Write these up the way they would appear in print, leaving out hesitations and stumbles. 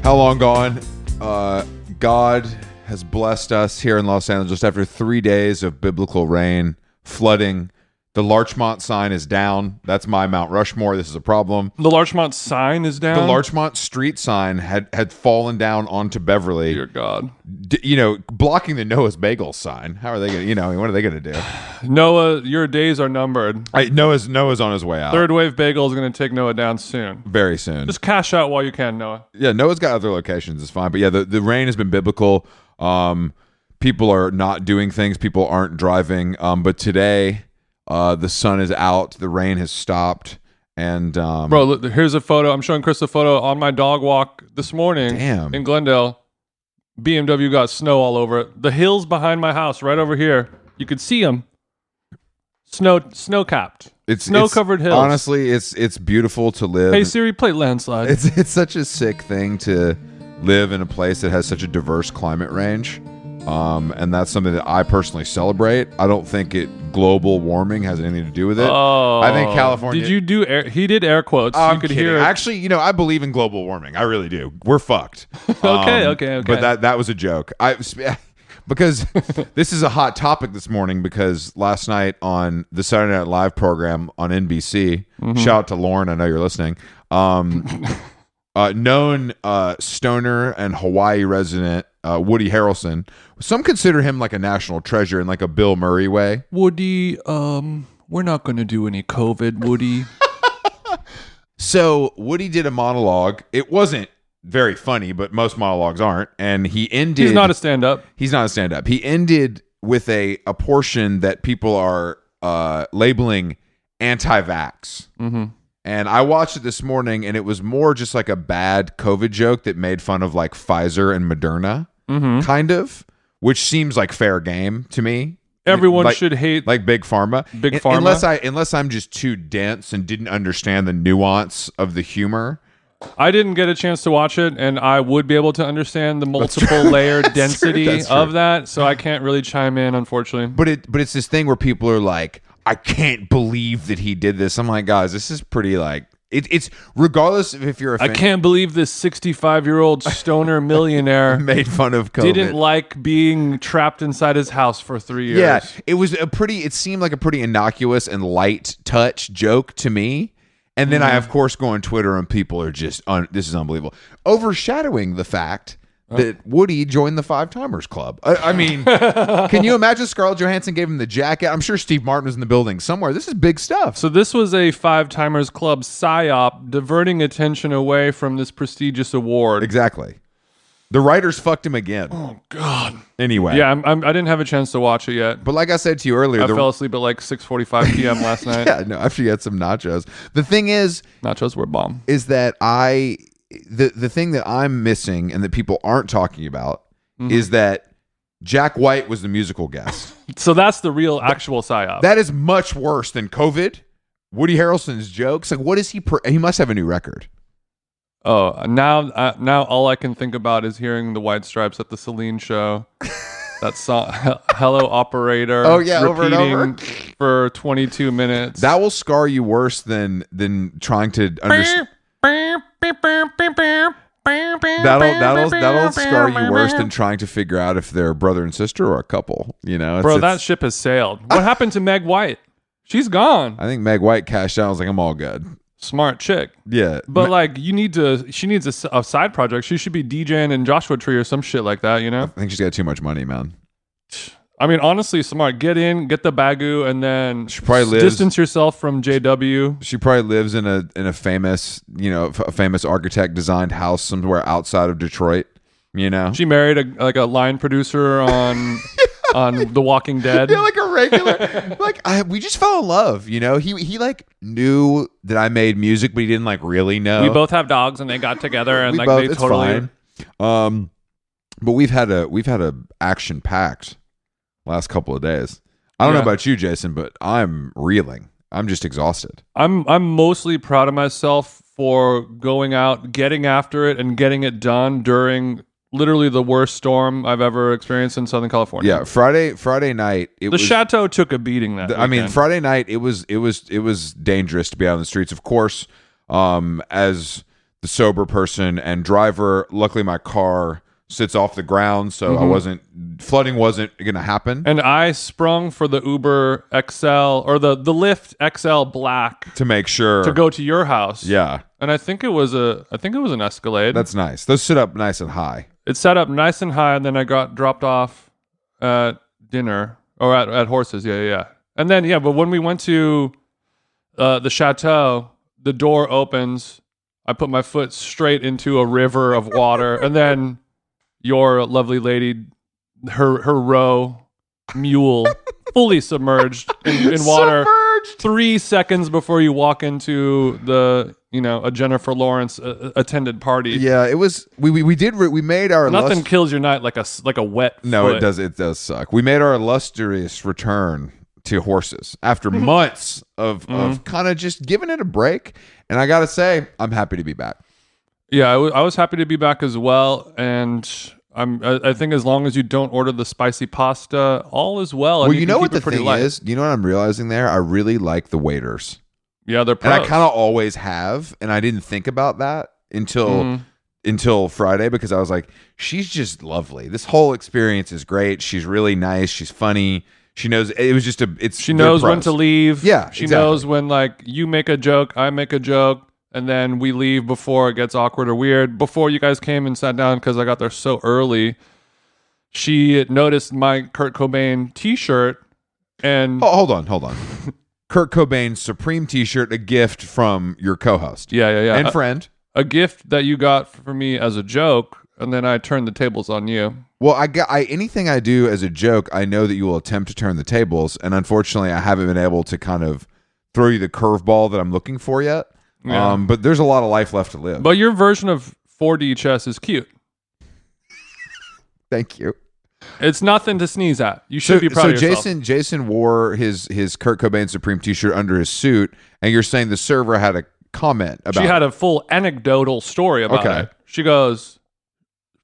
How long gone? God has blessed us here in Los Angeles just after 3 days of biblical rain, flooding. The Larchmont sign is down. That's my Mount Rushmore. This is a problem. The Larchmont sign is down? The Larchmont street sign had fallen down onto Beverly. Dear God. Blocking the Noah's Bagels sign. How are they going to, what are they going to do? Noah, your days are numbered. Noah's on his way out. Third Wave Bagel is going to take Noah down soon. Very soon. Just cash out while you can, Noah. Yeah, Noah's got other locations. It's fine. But yeah, the rain has been biblical. People are not doing things. People aren't driving. But today... the sun is out. The rain has stopped. And bro, look, here's a photo. I'm showing Chris a photo on my dog walk this morning. Damn. In Glendale. BMW got snow all over it. The hills behind my house, right over here, you could see them. Snow capped. It's snow covered hills. Honestly, it's beautiful to live. Hey Siri, play landslide. It's such a sick thing to live in a place that has such a diverse climate range. And that's something that I personally celebrate. I don't think global warming has anything to do with it. Oh, I think California. Did you do he did air quotes. I'm you could kidding. hear. Actually, I believe in global warming. I really do. We're fucked. Okay. But that was a joke. Because this is a hot topic this morning because last night on the Saturday Night Live program on NBC, shout out to Lauren, I know you're listening. Known stoner and Hawaii resident Woody Harrelson. Some consider him like a national treasure in like a Bill Murray way. Woody, we're not going to do any COVID, Woody. So Woody did a monologue. It wasn't very funny, but most monologues aren't. And he ended... He's not a stand-up. He ended with a portion that people are labeling anti-vax. Mm-hmm. And I watched it this morning, and it was more just like a bad COVID joke that made fun of like Pfizer and Moderna, kind of, which seems like fair game to me. Everyone should hate like big pharma. Big pharma. Unless I'm just too dense and didn't understand the nuance of the humor. I didn't get a chance to watch it, and I would be able to understand the multiple layered density of that, so I can't really chime in, unfortunately. But it's this thing where people are like, I can't believe that he did this. I'm like, guys, this is pretty like it's regardless of if you're a fan. I can't believe this 65-year-old stoner millionaire made fun of COVID. Didn't like being trapped inside his house for 3 years. Yeah, it seemed like a pretty innocuous and light touch joke to me. And then I, of course, go on Twitter and people are just, this is unbelievable, overshadowing the fact that Woody joined the Five Timers Club. I mean, can you imagine Scarlett Johansson gave him the jacket? I'm sure Steve Martin was in the building somewhere. This is big stuff. So this was a Five Timers Club psyop, diverting attention away from this prestigious award. Exactly. The writers fucked him again. Oh, God. Anyway. Yeah, I didn't have a chance to watch it yet. But like I said to you earlier... I fell asleep at like 6:45 p.m. last night. Yeah, no, after you had some nachos. The thing is... Nachos were bomb. Is that the thing that I'm missing and that people aren't talking about is that Jack White was the musical guest. So that's the real actual psyop. That is much worse than COVID. Woody Harrelson's jokes. Like, what is he? He must have a new record. Oh, now all I can think about is hearing the White Stripes at the Celine show. That song, "Hello Operator." Oh yeah, over and over for 22 minutes. That will scar you worse than trying to understand. That'll scar you worse than trying to figure out if they're brother and sister or a couple. Bro, that ship has sailed. What happened to Meg White? She's gone. I think Meg White cashed out. I was like, I'm all good. Smart chick. Yeah, but like, she needs a side project. She should be DJing in Joshua Tree or some shit like that. I think she's got too much money, man. I mean, honestly, smart. Get in, get the bagu, and then she probably distance yourself from JW. She probably lives in a famous, a famous architect designed house somewhere outside of Detroit. She married a line producer on on The Walking Dead. Yeah, like a regular. We just fell in love. He like knew that I made music, but he didn't like really know. We both have dogs, and they got together, and it's fine. But we've had a action packed last couple of days. I don't know about you, Jason, but I'm reeling. I'm just exhausted. I'm mostly proud of myself for going out, getting after it, and getting it done during literally the worst storm I've ever experienced in Southern California. Yeah, Friday night. The Chateau took a beating that weekend. I mean, Friday night it was dangerous to be out on the streets. Of course, as the sober person and driver. Luckily, my car sits off the ground, so flooding wasn't going to happen. And I sprung for the Uber XL or the Lyft XL Black to make sure to go to your house. Yeah, and I think it was an Escalade. That's nice. Those sit up nice and high. It set up nice and high, and then I got dropped off at dinner or at Horses. Yeah. And then but when we went to the Chateau, the door opens. I put my foot straight into a river of water, and then your lovely lady, her row mule, fully submerged in water. 3 seconds before you walk into the a Jennifer Lawrence attended party. Yeah, it was. We made our nothing kills your night like a wet. No, foot. It does suck. We made our illustrious return to Horses after months of kind of just giving it a break, and I gotta say, I'm happy to be back. Yeah, I was happy to be back as well, and I think as long as you don't order the spicy pasta, all is well. Well, you know what the thing is? You know what I'm realizing there? I really like the waiters. Yeah, they're pros. And I kind of always have, and I didn't think about that until Friday, because I was like, she's just lovely. This whole experience is great. She's really nice. She's funny. She knows it was just she knows when to leave. Yeah, she knows when you make a joke, I make a joke. And then we leave before it gets awkward or weird. Before you guys came and sat down, because I got there so early, she noticed my Kurt Cobain t-shirt. And hold on. Kurt Cobain's Supreme t-shirt, a gift from your co-host. Yeah. And friend. A gift that you got for me as a joke, and then I turned the tables on you. Well, anything I do as a joke, I know that you will attempt to turn the tables. And unfortunately, I haven't been able to kind of throw you the curveball that I'm looking for yet. Yeah. But there's a lot of life left to live. But your version of 4D chess is cute. Thank you. It's nothing to sneeze at. You should be proud of yourself. So Jason wore his Kurt Cobain Supreme t-shirt under his suit, and you're saying the server had a comment about She had a full anecdotal story about it. She goes,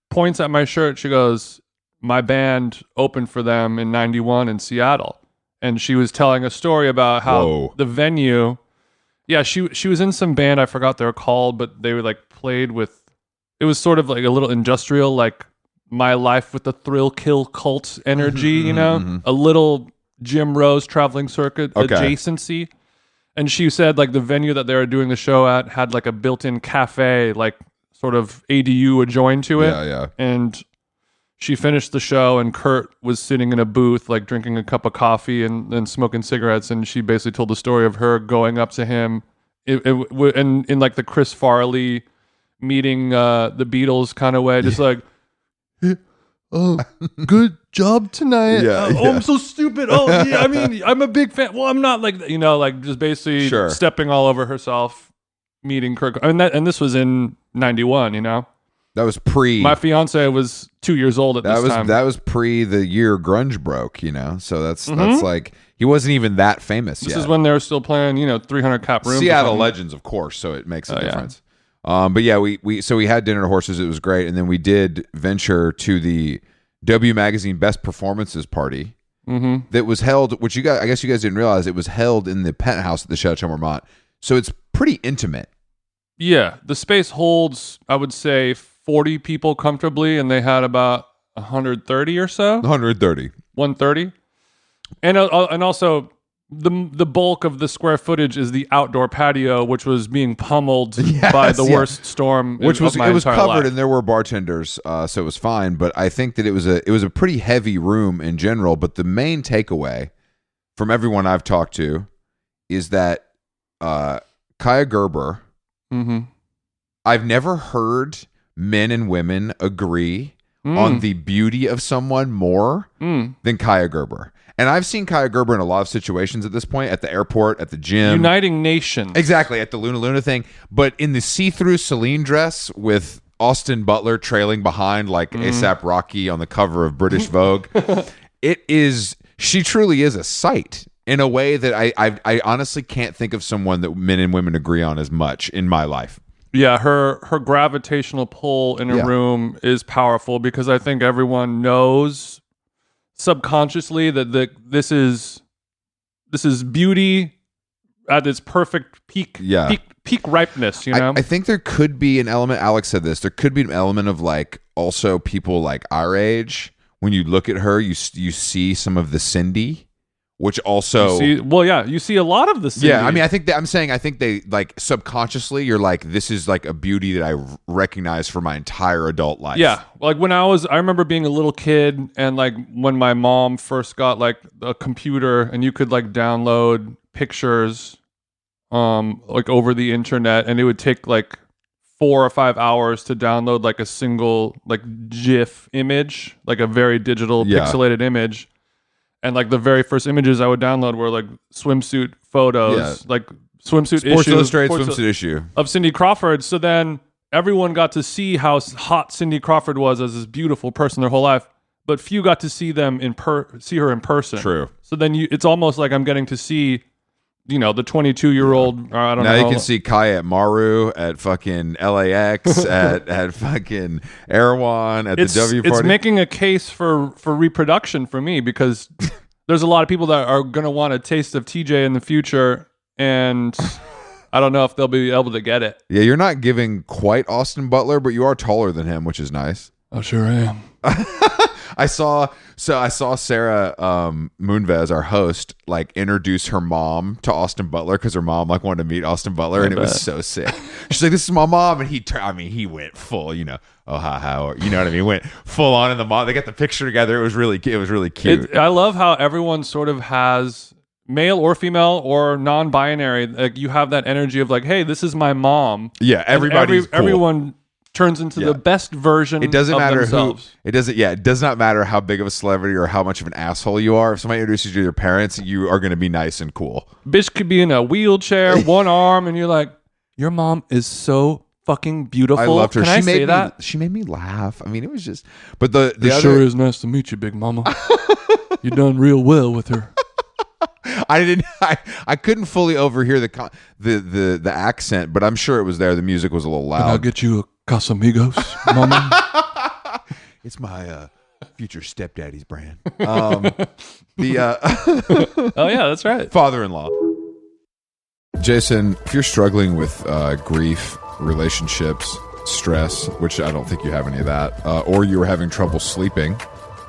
points at my shirt. She goes, my band opened for them in 91 in Seattle. And she was telling a story about how the venue... Yeah, she was in some band, I forgot they were called, but they were played with, it was sort of like a little industrial, like My Life with the Thrill Kill Cult energy, a little Jim Rose Traveling Circuit adjacency. And she said the venue that they were doing the show at had a built-in cafe, sort of ADU adjoined to it. Yeah. And she finished the show, and Kurt was sitting in a booth, drinking a cup of coffee and smoking cigarettes. And she basically told the story of her going up to him in the Chris Farley meeting the Beatles kind of way, just good job tonight. I'm so stupid. I mean, I'm a big fan. Well, I'm not just basically stepping all over herself, meeting Kurt. And this was in 91, That was pre. My fiance was 2 years old at this time. That was pre the year grunge broke, So that's he wasn't even that famous yet. This is when they were still playing, 300 cap rooms. Seattle legends, of course, so it makes a difference. But yeah, we had dinner at Horses. It was great, and then we did venture to the W Magazine Best Performances party that was held. Which I guess you guys didn't realize, it was held in the penthouse at the Chateau Marmont. So it's pretty intimate. Yeah, the space holds, I would say, 40 people comfortably, and they had about 130 or so. 130. And also the bulk of the square footage is the outdoor patio, which was being pummeled by the worst storm. It was covered, life. And there were bartenders, so it was fine. But I think that it was a pretty heavy room in general. But the main takeaway from everyone I've talked to is that Kaya Gerber. I've never heard men and women agree on the beauty of someone more than Kaya Gerber. And I've seen Kaya Gerber in a lot of situations at this point, at the airport, at the gym. Uniting nations. Exactly, at the Luna Luna thing. But in the see-through Celine dress with Austin Butler trailing behind like A$AP Rocky on the cover of British Vogue, she truly is a sight in a way that I honestly can't think of someone that men and women agree on as much in my life. Yeah, her gravitational pull in a room is powerful, because I think everyone knows subconsciously that this is beauty at its perfect peak peak ripeness, you know? I think there could be an element, Alex said this, there could be an element of like also people like our age. When you look at her, you see some of the Cindy, which also you see a lot of the Cindy. Yeah, I mean, I think they like subconsciously you're like, this is like a beauty that I recognize for my entire adult life. Yeah, like I remember being a little kid, and like when my mom first got like a computer and you could like download pictures like over the internet, and it would take like 4 or 5 hours to download like a single like GIF image, like a very digital pixelated image. And like the very first images I would download were like swimsuit photos, like swimsuit Sports Illustrated swimsuit issue of Cindy Crawford. So then everyone got to see how hot Cindy Crawford was as this beautiful person their whole life, but few got to see them see her in person. True. So then it's almost like I'm getting to see, the 22-year-old. I don't know. Now you can see Kai at Maru, at fucking LAX, at fucking Erewhon, at the W party. It's making a case for reproduction for me, because there's a lot of people that are going to want a taste of TJ in the future, and I don't know if they'll be able to get it. Yeah, you're not giving quite Austin Butler, but you are taller than him, which is nice. I sure am. I saw Sarah Moonves, our host, like introduce her mom to Austin Butler because her mom like wanted to meet Austin Butler, and it was so sick. She's like, "This is my mom," and he went full, oh how, you know what I mean? Went full on in the mom. They got the picture together. It was really cute. I love how everyone sort of has, male or female or non-binary, like you have that energy of like, hey, this is my mom. Yeah, everybody's cool. Everyone turns into the best version it doesn't of matter themselves. It does not matter how big of a celebrity or how much of an asshole you are. If somebody introduces you to your parents, you are going to be nice and cool. Bitch could be in a wheelchair, one arm, and you're like, your mom is so fucking beautiful. I loved her. She made me laugh. I mean, it was just, but the it sure is nice to meet you, big mama. You done real well with her. I couldn't fully overhear the accent, but I'm sure it was there. The music was a little loud. Can I get you a Casamigos, mama? It's my future stepdaddy's brand. Oh yeah, that's right. Father-in-law. Jason, if you're struggling with grief, relationships, stress, which I don't think you have any of that, or you were having trouble sleeping,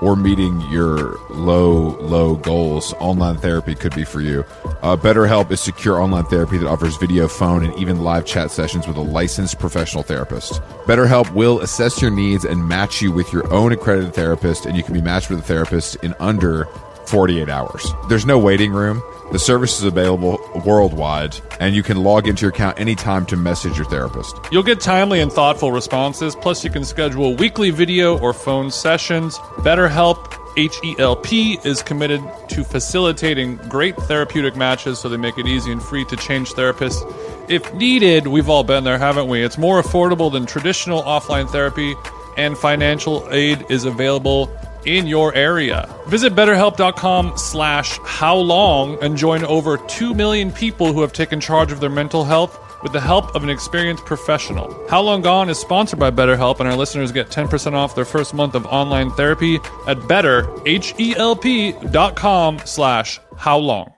or meeting your low goals, online therapy could be for you. BetterHelp is secure online therapy that offers video, phone, and even live chat sessions with a licensed professional therapist. BetterHelp will assess your needs and match you with your own accredited therapist, and you can be matched with a therapist in under 48 hours. There's no waiting room. The service is available worldwide, and you can log into your account anytime to message your therapist. You'll get timely and thoughtful responses, plus you can schedule weekly video or phone sessions. BetterHelp, H-E-L-P, is committed to facilitating great therapeutic matches, so they make it easy and free to change therapists if needed. We've all been there, haven't we? It's more affordable than traditional offline therapy, and financial aid is available in your area. Visit BetterHelp.com/howlong and join over 2 million people who have taken charge of their mental health with the help of an experienced professional. How Long Gone is sponsored by BetterHelp, and our listeners get 10% off their first month of online therapy at BetterHelp.com/howlong.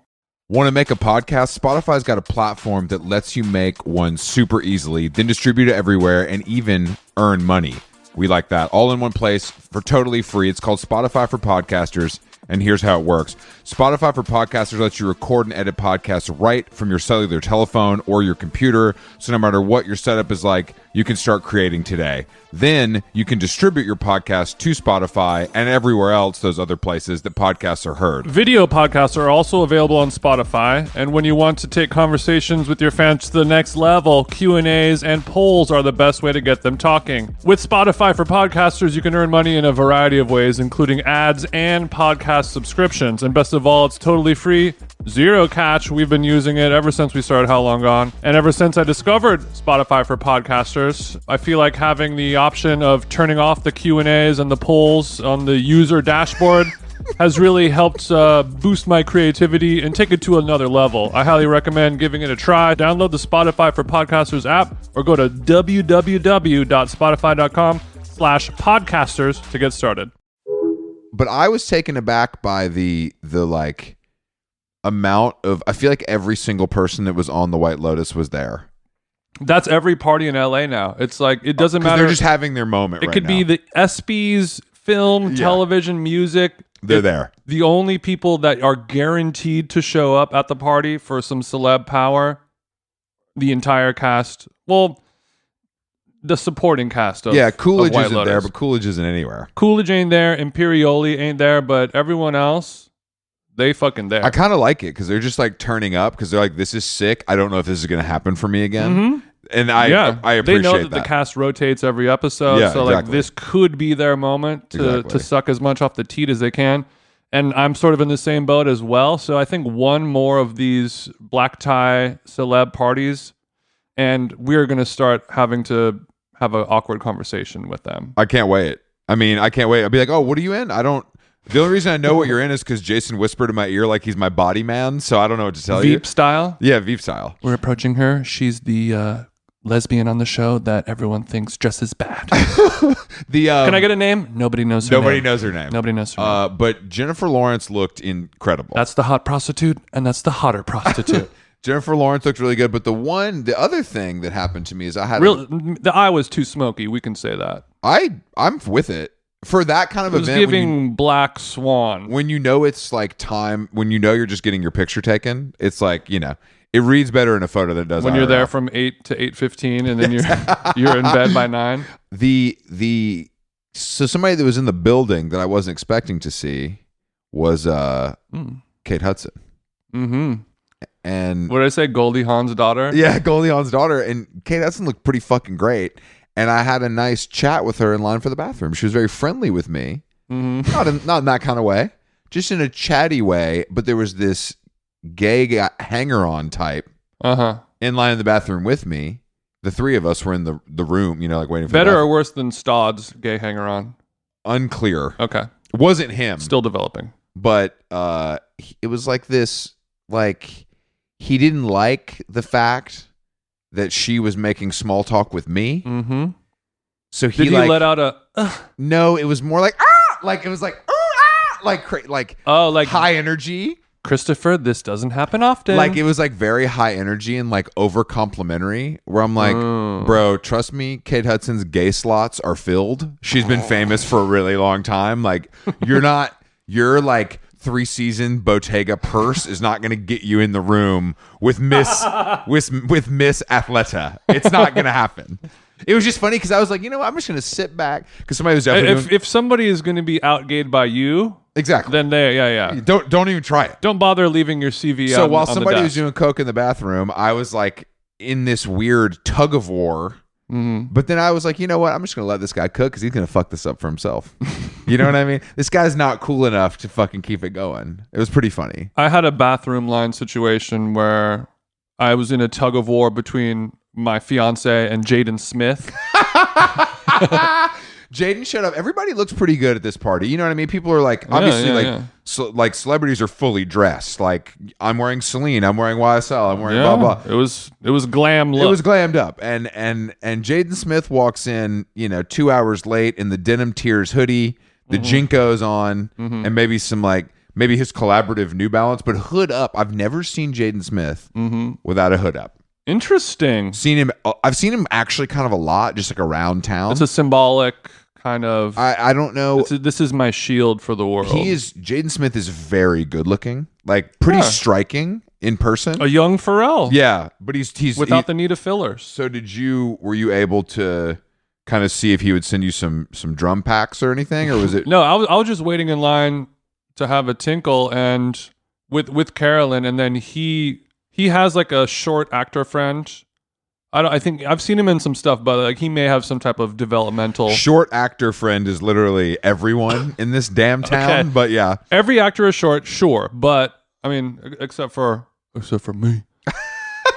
Want to make a podcast? Spotify's got a platform that lets you make one super easily, then distribute it everywhere, and even earn money. We like that. All in one place for totally free. It's called Spotify for Podcasters, and here's how it works. Spotify for Podcasters lets you record and edit podcasts right from your cellular telephone or your computer, so no matter what your setup is like, you can start creating today. Then you can distribute your podcast to Spotify and everywhere else, those other places that podcasts are heard. Video podcasts are also available on Spotify, and when you want to take conversations with your fans to the next level, Q&As and polls are the best way to get them talking. With Spotify for Podcasters, you can earn money in a variety of ways, including ads and podcast subscriptions. And best of all, it's totally free, zero catch. We've been using it ever since we started How Long Gone, and ever since I discovered Spotify for Podcasters, I feel like having the option of turning off the Q&As and the polls on the user dashboard has really helped boost my creativity and take it to another level. I highly recommend giving it a try. Download the Spotify for Podcasters app or go to www.spotify.com/podcasters to get started. But I was taken aback by the like amount of, I feel like every single person that was on the White Lotus was there. That's every party in LA now. It's like, it doesn't matter. They're just having their moment. It right could now. be the ESPYs, film, television, music. They're there. The only people that are guaranteed to show up at the party for some celeb power, the entire cast. Well, the supporting cast of Coolidge of White isn't Lotus. there, but Coolidge isn't anywhere. Coolidge ain't there. Imperioli ain't there, but everyone else, they fucking there. I kind of like it because they're just like turning up because they're like, this is sick. I don't know if this is going to happen for me again. Mm-hmm. And I appreciate they know that that. the cast rotates every episode, so like this could be their moment to suck as much off the teat as they can. And I'm sort of in the same boat as well. So I think one more of these black tie celeb parties, and we're going to start having to have an awkward conversation with them. I can't wait. I mean, I can't wait. I'll be like, oh, what are you in? I don't. The only reason I know what you're in is because Jason whispered in my ear like he's my body man, so I don't know what to tell you. Veep style? Yeah, Veep style. We're approaching her. She's the lesbian on the show that everyone thinks dresses bad. Can I get a name? Nobody knows her name. Nobody knows her name. Nobody knows her name. But Jennifer Lawrence looked incredible. That's the hot prostitute, and that's the hotter prostitute. Jennifer Lawrence looked really good, but the other thing that happened to me is I had the eye was too smoky. We can say that. I'm with it for that kind of it was event. Giving Black Swan. When you know it's like time, when you know you're just getting your picture taken, it's like it reads better in a photo than it does when IRL. you're there from 8 to 8:15, and then you're in bed by 9. So somebody that was in the building that I wasn't expecting to see was Kate Hudson. Mm-hmm. And what did I say? Goldie Hawn's daughter? Yeah, Goldie Hawn's daughter. And Kate Hudson looked pretty fucking great. And I had a nice chat with her in line for the bathroom. She was very friendly with me. Mm-hmm. Not in that kind of way. Just in a chatty way. But there was this gay hanger-on type in line in the bathroom with me. The three of us were in the room, like waiting for Better or worse than Stodd's gay hanger-on? Unclear. Okay. It wasn't him. Still developing. But it was like this, like... He didn't like the fact that she was making small talk with me. Mm-hmm. So he Did he let out a? No, it was more like like it was like like high energy. Christopher, this doesn't happen often. Like it was like very high energy and like over complimentary. Where I'm like, bro, trust me, Kate Hudson's gay slots are filled. She's been famous for a really long time. Like you're like. 3-season Bottega purse is not going to get you in the room with Miss Athleta. It's not going to happen. It was just funny because I was like, I'm just going to sit back because somebody was definitely if somebody is going to be outgayed by you, exactly, then they don't even try it. Don't bother leaving your CV. So while somebody was doing coke in the bathroom, I was like in this weird tug of war. Mm-hmm. But then I was like, you know what? I'm just going to let this guy cook because he's going to fuck this up for himself. You know what I mean? This guy's not cool enough to fucking keep it going. It was pretty funny. I had a bathroom line situation where I was in a tug of war between my fiance and Jaden Smith. Jaden showed up. Everybody looks pretty good at this party. You know what I mean? People are like, obviously, like celebrities are fully dressed. Like I'm wearing Celine, I'm wearing YSL, I'm wearing blah blah. It was glam look. It was glammed up, and Jaden Smith walks in, 2 hours late in the denim tears hoodie, the Jinkos on, and maybe some maybe his collaborative New Balance, but hood up. I've never seen Jaden Smith without a hood up. Interesting. I've seen him actually kind of a lot, just like around town. It's a symbolic kind of. I don't know. This is my shield for the world. Jaden Smith is very good looking, like pretty striking in person. A young Pharrell. Yeah, but he's without the need of fillers. So were you able to kind of see if he would send you some drum packs or anything, or was it? No, I was just waiting in line to have a tinkle and with Carolyn, and then he has like a short actor friend. I think I've seen him in some stuff, but like he may have some type of developmental. Short actor friend is literally everyone in this damn town. Okay. But yeah, every actor is short, sure, but I mean, except for me.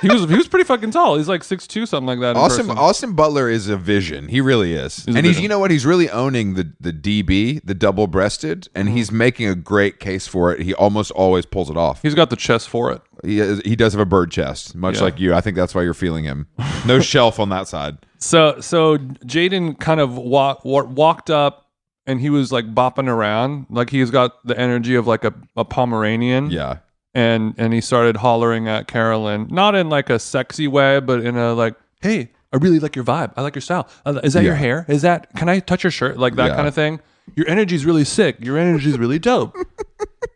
He was pretty fucking tall. He's like 6'2", something like that. Austin Butler is a vision. He really is. And he's, you know what? He's really owning the DB, the double breasted, and he's making a great case for it. He almost always pulls it off. He's got the chest for it. He does have a bird chest, much like you. I think that's why you're feeling him. No shelf on that side. So Jaden kind of walked up, and he was like bopping around, like he's got the energy of like a Pomeranian. Yeah. And he started hollering at Carolyn, not in like a sexy way, but in a like, hey, I really like your vibe. I like your style. Is that your hair? Can I touch your shirt? Like that kind of thing. Your energy's really sick. Your energy's really dope.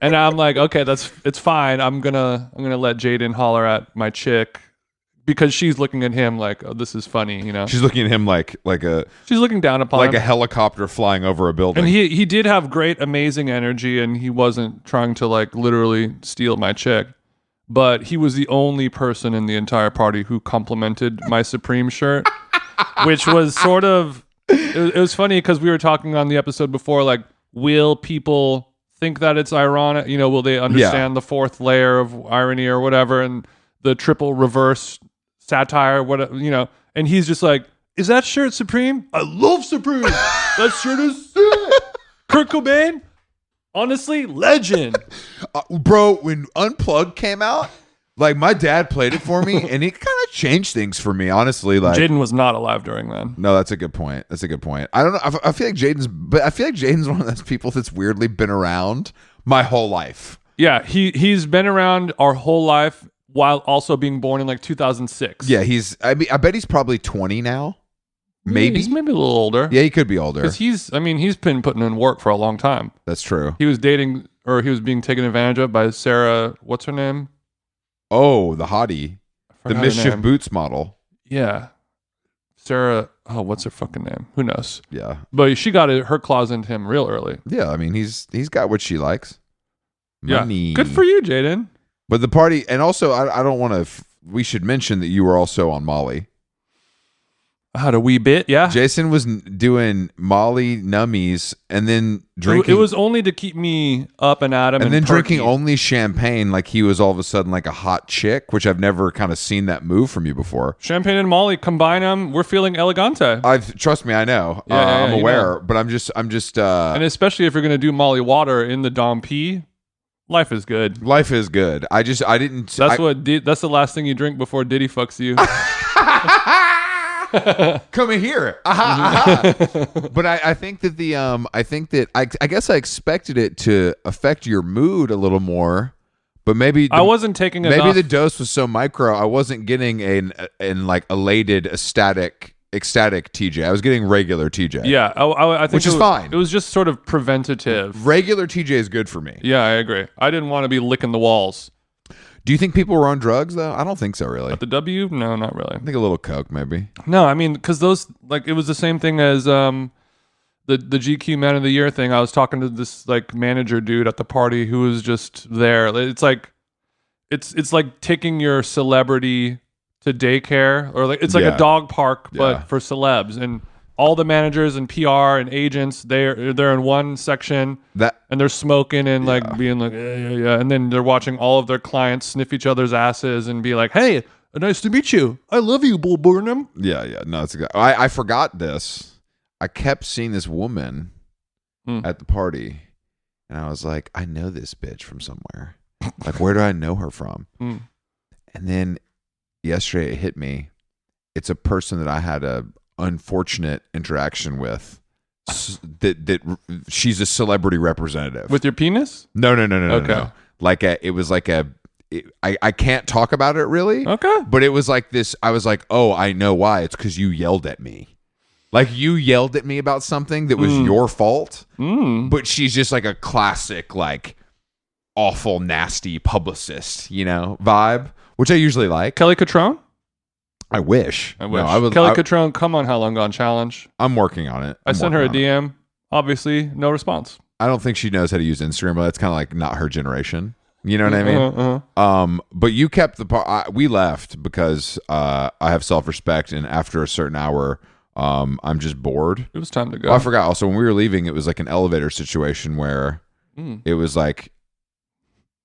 And I'm like, okay, it's fine. I'm gonna let Jaden holler at my chick because she's looking at him like, oh, this is funny, you know. She's looking at him like she's looking down upon him. a helicopter flying over a building. And he did have great, amazing energy, and he wasn't trying to like literally steal my chick. But he was the only person in the entire party who complimented my Supreme shirt, which was sort of it was funny because we were talking on the episode before, like, will people think that it's ironic? You know, will they understand the fourth layer of irony or whatever, and the triple reverse satire, what, you know? And he's just like, is that shirt Supreme? I love Supreme. That shirt is sick. Kurt Cobain, honestly, legend. Bro, when Unplugged came out, like, my dad played it for me, and it kind of changed things for me, honestly. Like, Jaden was not alive during then. No, that's a good point. I don't know. I feel like Jaden's one of those people that's weirdly been around my whole life. Yeah, he's been around our whole life while also being born in like 2006. Yeah, I bet he's probably 20 now. Maybe. He's maybe a little older. Yeah, he could be older. Because he's been putting in work for a long time. That's true. He was dating, or he was being taken advantage of by Sarah, what's her name? Oh, the hottie. The Mischief Boots model. Yeah. Sarah, what's her fucking name? Who knows? Yeah. But she got her claws into him real early. Yeah, I mean, he's got what she likes. Money. Yeah. Good for you, Jaden. But the party, and also, I don't want to, we should mention that you were also on Molly. I had a wee bit, yeah. Jason was doing Molly nummies and then drinking. It was only to keep me up and at him. And then drinking only champagne like he was all of a sudden like a hot chick, which I've never kind of seen that move from you before. Champagne and Molly, combine them, we're feeling elegante. Trust me, I know. Yeah, I'm aware, know. but I'm just. And especially if you're going to do Molly water in the Dom P, life is good. Life is good. I didn't. That's the last thing you drink before Diddy fucks you. Come in here. But I think that I guess I expected it to affect your mood a little more, but maybe I wasn't taking enough. Maybe the dose was so micro, I wasn't getting an like elated, ecstatic TJ. I was getting regular TJ. Yeah, I think which is fine. It was just sort of preventative. Regular TJ is good for me. Yeah, I agree. I didn't want to be licking the walls. Do you think people were on drugs though? I don't think so, really. At the W? No, not really. I think a little coke, maybe. No, I mean, because those, like, it was the same thing as the GQ Man of the Year thing. I was talking to this like manager dude at the party who was just there. It's like taking your celebrity to daycare, or like it's like a dog park, but for celebs. And all the managers and PR and agents, they're in one section and they're smoking and like being like, yeah. And then they're watching all of their clients sniff each other's asses and be like, hey, nice to meet you. I love you, Bull Burnham. Yeah. No, it's good. I forgot this. I kept seeing this woman at the party and I was like, I know this bitch from somewhere. Like, where do I know her from? And then yesterday it hit me. It's a person that I had a unfortunate interaction with, that she's a celebrity representative with your penis. No. Like it was like I can't talk about it really. Okay, but it was like this. I was like, oh, I know why. It's because you yelled at me. Like you yelled at me about something that was your fault. But she's just like a classic, like awful, nasty publicist, vibe, which I usually like. Kelly Catrone. I wish. Kelly Catrone, come on, How Long Gone Challenge. I'm working on it. I sent her a DM. Obviously, no response. I don't think she knows how to use Instagram, but that's kind of like not her generation. You know what I mean? But you kept the part. We left because I have self-respect, and after a certain hour, I'm just bored. It was time to go. Oh, I forgot. Also, when we were leaving, it was like an elevator situation where it was like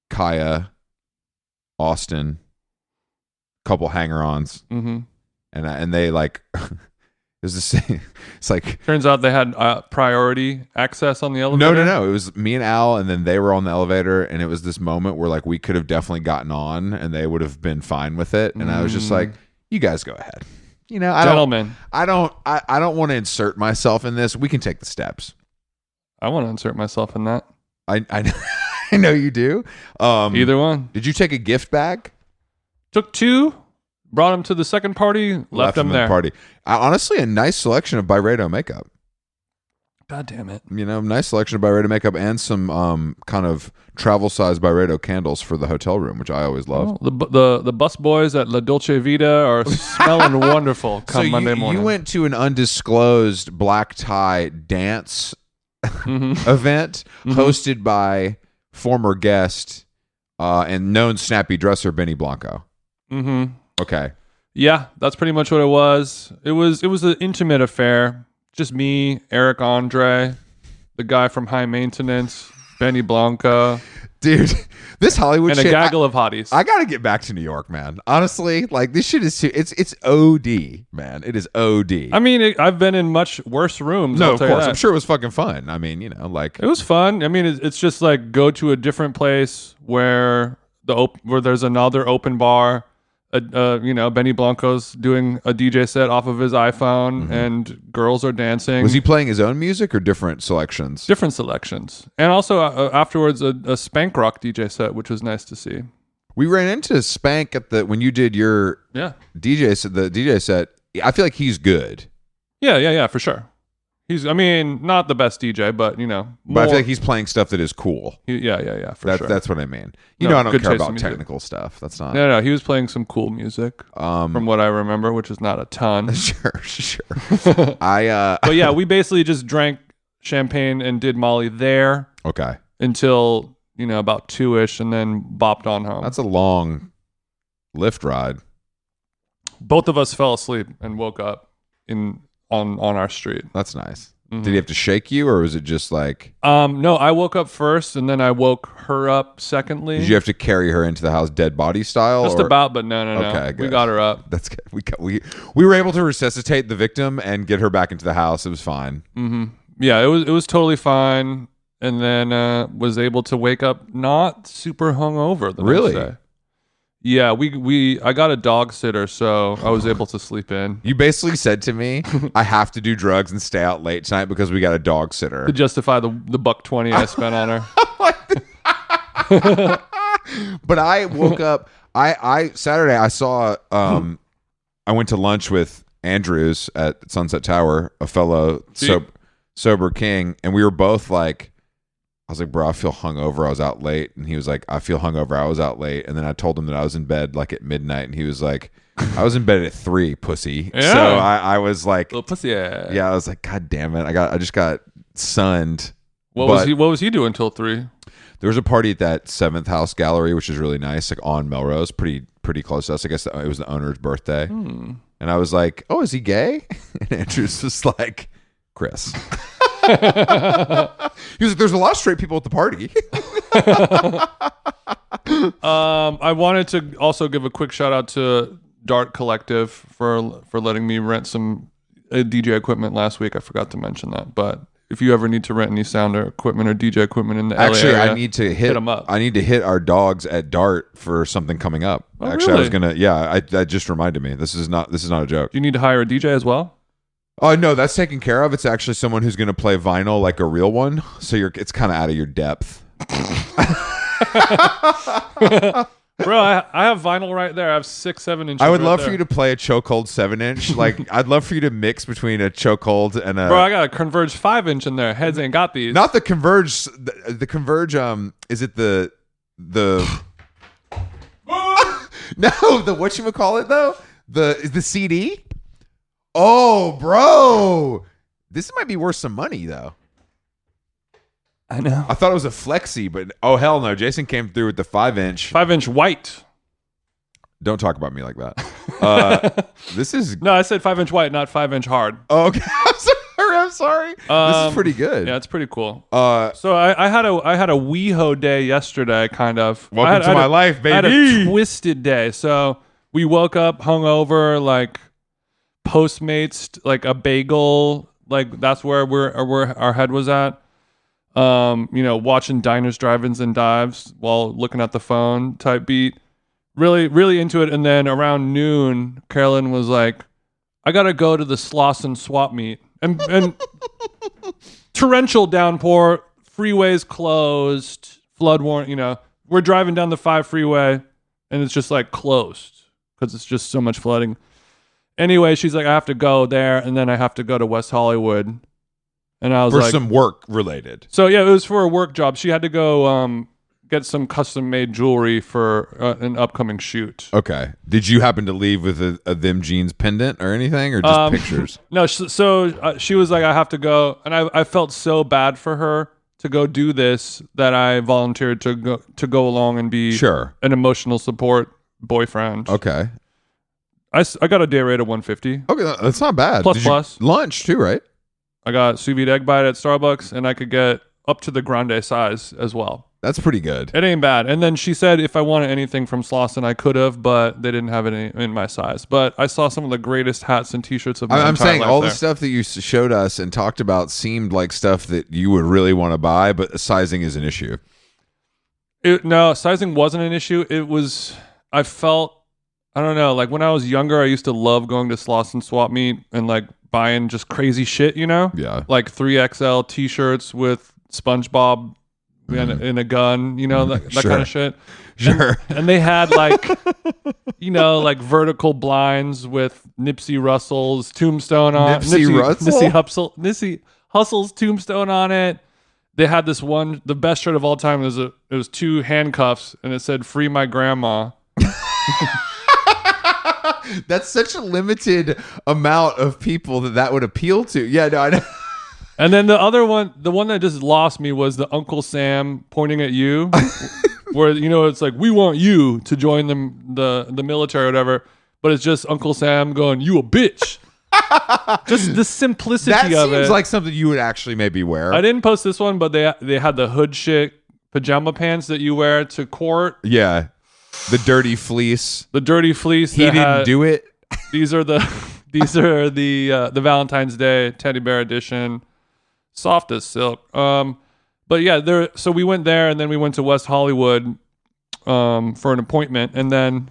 Kaya, Austin, couple hanger-ons, and they like it was the same. It's like turns out they had priority access on the elevator. No. It was me and Al, and then they were on the elevator, and it was this moment where like we could have definitely gotten on, and they would have been fine with it. And I was just like, "You guys go ahead." Gentlemen. I don't want to insert myself in this. We can take the steps. I want to insert myself in that. I know you do. Either one. Did you take a gift bag? Took 2, brought him to the second party, left him at there. the party. Honestly, a nice selection of Byredo makeup. God damn it. Nice selection of Byredo makeup and some kind of travel-sized Byredo candles for the hotel room, which I always love. The bus boys at La Dolce Vita are smelling wonderful come Monday morning. You went to an undisclosed black tie dance event hosted by former guest and known snappy dresser Benny Blanco. Mm-hmm. Okay. Yeah, that's pretty much what it was. It was an intimate affair. Just me, Eric Andre, the guy from High Maintenance, Benny Blanco. Dude, this Hollywood and shit. And a gaggle of hotties. I got to get back to New York, man. Honestly, like this shit is it's OD, man. It is OD. I mean, I've been in much worse rooms. No, of course. I'm sure it was fucking fun. I mean, like it was fun. I mean, it's just like go to a different place where there's another open bar. Benny Blanco's doing a DJ set off of his iPhone, and girls are dancing. Was he playing his own music or different selections? Different selections, and also afterwards a Spank Rock DJ set, which was nice to see. We ran into Spank when you did your DJ set. I feel like he's good. Yeah, for sure. He's, not the best DJ, but But I feel like he's playing stuff that is cool. Yeah, for sure. That's what I mean. I don't care about technical stuff. That's not. No, he was playing some cool music. From what I remember, which is not a ton. Sure. But yeah, we basically just drank champagne and did Molly there. Okay. Until about 2ish, and then bopped on home. That's a long lift ride. Both of us fell asleep and woke up on our street. That's nice. Mm-hmm. Did he have to shake you, or was it just like? No, I woke up first, and then I woke her up secondly. Did you have to carry her into the house dead body style? Just about, but no. Okay, good. We got her up. That's good. We were able to resuscitate the victim and get her back into the house. It was fine. Mm-hmm. Yeah, it was totally fine, and then was able to wake up not super hungover the next day. Yeah, I got a dog sitter, so I was able to sleep in. You basically said to me, I have to do drugs and stay out late tonight because we got a dog sitter. To justify the $120 I spent on her. But I woke up, Saturday I saw, I went to lunch with Andrews at Sunset Tower, a fellow sober king, and we were both like, I was like, bro, I feel hungover. I was out late. And he was like, I feel hungover. I was out late. And then I told him that I was in bed like at midnight. And he was like, I was in bed at 3, pussy. Yeah. So I was like, little pussy. Yeah, I was like, God damn it. I just got sunned. What was he doing till 3? There was a party at that 7th House Gallery, which is really nice, like on Melrose, pretty close to us. I guess it was the owner's birthday. And I was like, oh, is he gay? And Andrew's was like, Chris. He was like, there's a lot of straight people at the party. I wanted to also give a quick shout out to Dart Collective for letting me rent some DJ equipment last week. I forgot to mention that, but if you ever need to rent any sound or equipment or DJ equipment in the LA area, I need to hit them up. I need to hit our dogs at Dart for something coming up. Oh, actually, really? I was gonna. Yeah, that just reminded me. This is not a joke. Do you need to hire a DJ as well? Oh no, that's taken care of. It's actually someone who's going to play vinyl like a real one. So it's kind of out of your depth. Bro, I have vinyl right there. I have 6-7 inches. I would love for you to play a chokehold 7-inch. Like I'd love for you to mix between a chokehold and a. Bro, I got a Converge 5-inch in there. Heads ain't got these. Not the Converge. The Converge. Is it the? No, the whatchamacallit though. The CD. Oh, bro. This might be worth some money, though. I know. I thought it was a flexi, but oh, hell no. Jason came through with the 5-inch. 5-inch white. Don't talk about me like that. This is... No, I said 5-inch white, not 5-inch hard. Oh, okay. I'm sorry. This is pretty good. Yeah, it's pretty cool. So I had a WeHo day yesterday, kind of. Welcome to my life, baby. I had a twisted day. So we woke up hungover, like... Postmates, like a bagel, like that's where our head was at. Watching diners, drive-ins, and dives while looking at the phone type beat. Really, really into it. And then around noon, Carolyn was like, "I gotta go to the Slauson swap meet." And torrential downpour, freeways closed, flood warning. We're driving down the 5 freeway, and it's just like closed. because it's just so much flooding. Anyway, she's like, I have to go there, and then I have to go to West Hollywood. And I was for like, some work related. So yeah, it was for a work job. She had to go get some custom made jewelry for an upcoming shoot. Okay. Did you happen to leave with a them jeans pendant or anything, or just pictures? No. So she was like, I have to go, and I felt so bad for her to go do this that I volunteered to go along and be an emotional support boyfriend. Okay. I got a day rate of $150. Okay, that's not bad. Plus lunch too, right? I got sous vide egg bite at Starbucks, and I could get up to the grande size as well. That's pretty good. It ain't bad. And then she said if I wanted anything from Slauson, I could have, but they didn't have any in my size. But I saw some of the greatest hats and T-shirts of my I'm entire saying life all there. the stuff that you showed us and talked about seemed like stuff that you would really want to buy, but sizing is an issue. No, sizing wasn't an issue. It was, I don't know, like when I was younger, I used to love going to Slauson Swap Meet and like buying just crazy shit, you know? Yeah. Like 3XL T-shirts with SpongeBob in a gun, you know, that kind of shit. Sure. And they had like, you know, like vertical blinds with Nipsey Russell's tombstone on Nipsey Hussle's tombstone on it. They had this one, the best shirt of all time. It was 2 handcuffs, and it said "Free my grandma." That's such a limited amount of people that would appeal to. Yeah, no, I know. And then the other one, the one that just lost me, was the Uncle Sam pointing at you, where, you know, it's like, we want you to join the military or whatever, but it's just Uncle Sam going, "You a bitch." Just the simplicity of it. That seems like something you would actually maybe wear. I didn't post this one, but they had the hood shit pajama pants that you wear to court. Yeah. The dirty fleece. The dirty fleece. He didn't do it. These are the Valentine's Day teddy bear edition. Soft as silk. But yeah, so we went there, and then we went to West Hollywood for an appointment, and then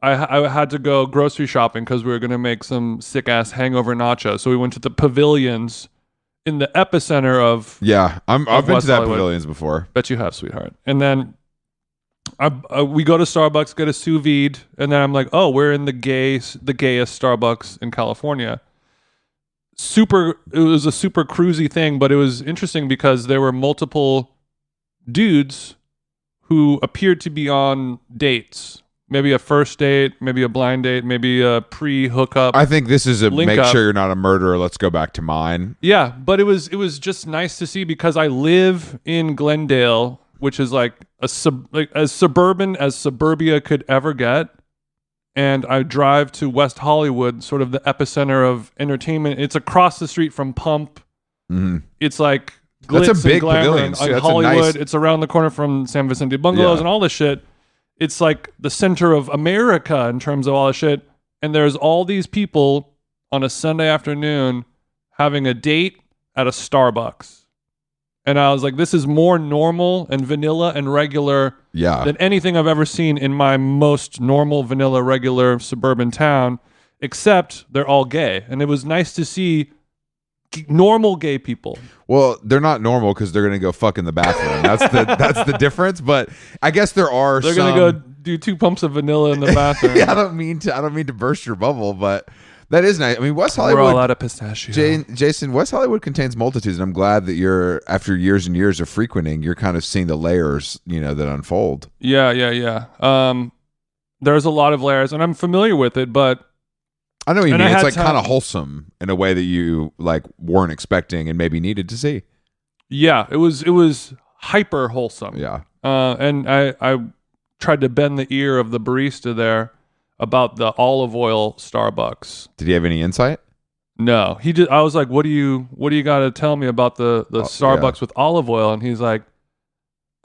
I had to go grocery shopping because we were going to make some sick ass hangover nachos. So we went to the Pavillions in the epicenter of I've been to that Pavillions before. Bet you have, sweetheart. And then we go to Starbucks, get a sous vide, and then I'm like, oh, we're in the gayest Starbucks in California. It was a super cruisy thing, but it was interesting because there were multiple dudes who appeared to be on dates. Maybe a first date, maybe a blind date, maybe a pre-hookup. I think this is a make up. Sure you're not a murderer. Let's go back to mine. Yeah, but it was just nice to see because I live in Glendale, which is like as suburban as suburbia could ever get, and I drive to West Hollywood, sort of the epicenter of entertainment. It's across the street from Pump. Mm-hmm. It's like glitz that's a big and glamour Pavilions. in That's Hollywood. nice... It's around the corner from San Vicente Bungalows and all this shit. It's like the center of America in terms of all this shit. And there's all these people on a Sunday afternoon having a date at a Starbucks. And I was like, this is more normal and vanilla and regular than anything I've ever seen in my most normal, vanilla, regular suburban town, except they're all gay. And it was nice to see normal gay people. Well, they're not normal because they're going to go fuck in the bathroom. That's the difference. But I guess they're going to go do 2 pumps of vanilla in the bathroom. I don't mean to burst your bubble, but that is nice. I mean, West Hollywood. We're all out of pistachio. Jason, West Hollywood contains multitudes, and I'm glad that you're, after years and years of frequenting, you're kind of seeing the layers, that unfold. Yeah. There's a lot of layers, and I'm familiar with it, but I know what you mean. It's like kind of wholesome in a way that you like weren't expecting and maybe needed to see. Yeah, it was hyper wholesome. Yeah. And I tried to bend the ear of the barista there about the olive oil Starbucks. Did he have any insight? No. He did. I was like, what do you got to tell me about the Starbucks with olive oil? And he's like,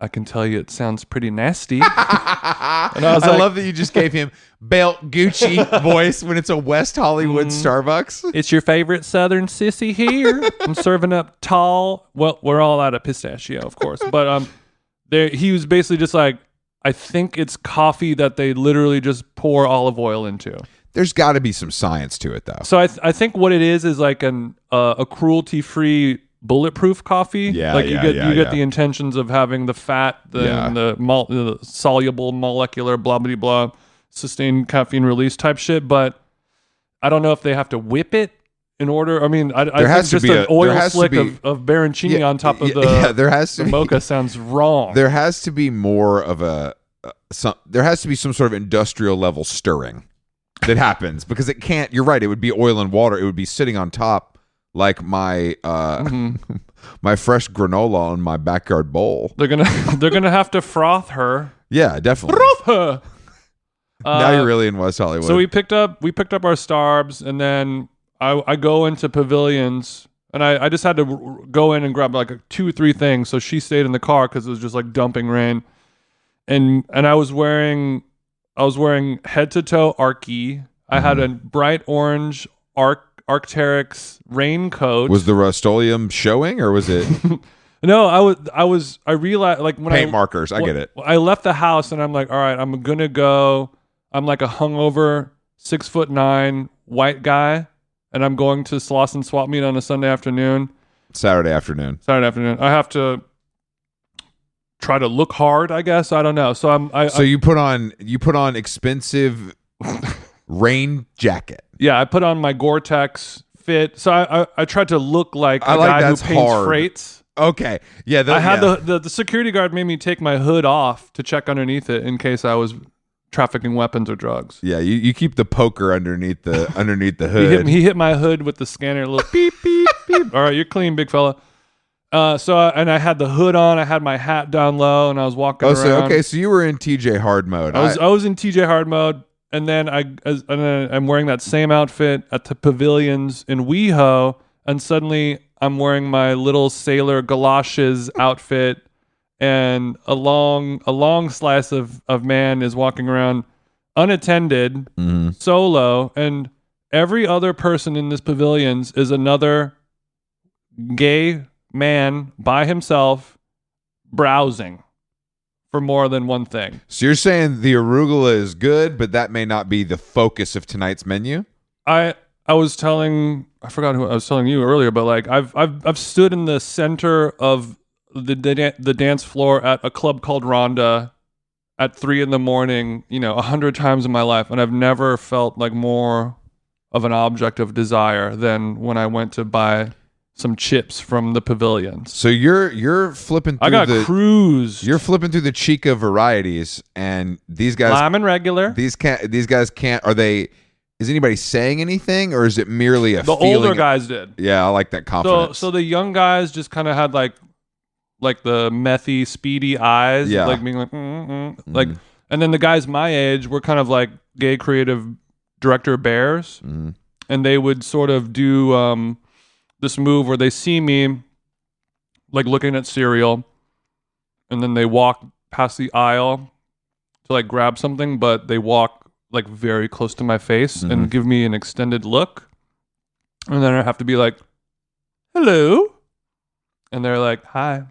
I can tell you it sounds pretty nasty. And I love that you just gave him Belt Gucci voice when it's a West Hollywood Starbucks. It's your favorite Southern sissy here. I'm serving up tall. Well, we're all out of pistachio, of course. But he was basically just like, I think it's coffee that they literally just pour olive oil into. There's got to be some science to it, though. So I think what it is like a cruelty-free bulletproof coffee. Yeah, like yeah, you yeah, get yeah. the intentions of having the fat, the soluble molecular blah blah blah sustained caffeine release type shit. But I don't know if they have to whip it in order. I mean, I think just an oil slick of Baroncini on top of the mocha sounds wrong. There has to be more of there has to be some sort of industrial level stirring that happens, because it can't. You're right. It would be oil and water. It would be sitting on top like my my fresh granola in my backyard bowl. They're gonna have to froth her. Yeah, definitely. Froth her. Now you're really in West Hollywood. So we picked up our Starbs, and then I go into Pavillions, and I just had to go in and grab like 2 or 3 things. So she stayed in the car because it was just like dumping rain, and I was wearing head to toe Arky. I had a bright orange Arc'teryx raincoat. Was the Rust-Oleum showing, or was it? No, I realized, like, when paint markers. I get it. I left the house and I'm like, all right, I'm gonna go. I'm like a hungover 6'9" white guy, and I'm going to Slauson swap meet on a Sunday afternoon. Saturday afternoon. I have to try to look hard, I guess. I don't know. So you put on expensive rain jacket. Yeah, I put on my Gore-Tex fit. So I tried to look like a guy who paints freights. Okay. Yeah. I had the security guard made me take my hood off to check underneath it in case I was trafficking weapons or drugs. Yeah, you keep the poker underneath the hood. He hit my hood with the scanner, a little beep beep beep. All right, you're clean, big fella. And I had the hood on, I had my hat down low, and I was walking around. So you were in TJ hard mode. I was in TJ hard mode, and then I'm wearing that same outfit at the Pavillions in WeHo, and suddenly I'm wearing my little sailor galoshes outfit, and a long slice of man is walking around unattended, solo, and every other person in this Pavillions is another gay man by himself browsing for more than one thing. So you're saying the arugula is good, but that may not be the focus of tonight's menu? I forgot who I was telling you earlier, but like I've stood in the center of the dance floor at a club called Rhonda at 3 a.m, 100 times in my life, and I've never felt like more of an object of desire than when I went to buy some chips from the Pavillions. So you're flipping through I got cruised. You're flipping through the Chica varieties, and these guys lime and regular. These guys can't. Are they? Is anybody saying anything, or is it merely a feeling? The older guys did. Yeah, I like that confidence. So the young guys just kind of had like the methy, speedy eyes, like being like, like, and then the guys my age were kind of like gay creative director bears, and they would sort of do this move where they see me like looking at cereal, and then they walk past the aisle to like grab something, but they walk like very close to my face and give me an extended look, and then I have to be like, hello, and they're like, hi.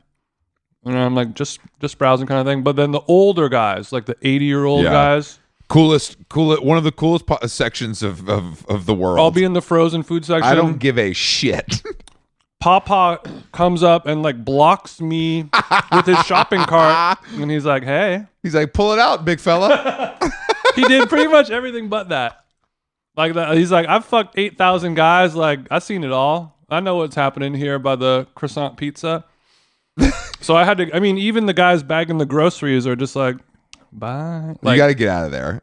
And I'm like, just browsing kind of thing. But then the older guys, like the 80-year-old guys, coolest, one of the coolest sections of the world. I'll be in the frozen food section. I don't give a shit. Papa comes up and like blocks me with his shopping cart, and he's like, hey. He's like, pull it out, big fella. He did pretty much everything but that. Like that. He's like, I've fucked 8,000 guys. Like, I've seen it all. I know what's happening here by the croissant pizza. So I had to, even the guys bagging the groceries are just like, bye. Like, you got to get out of there.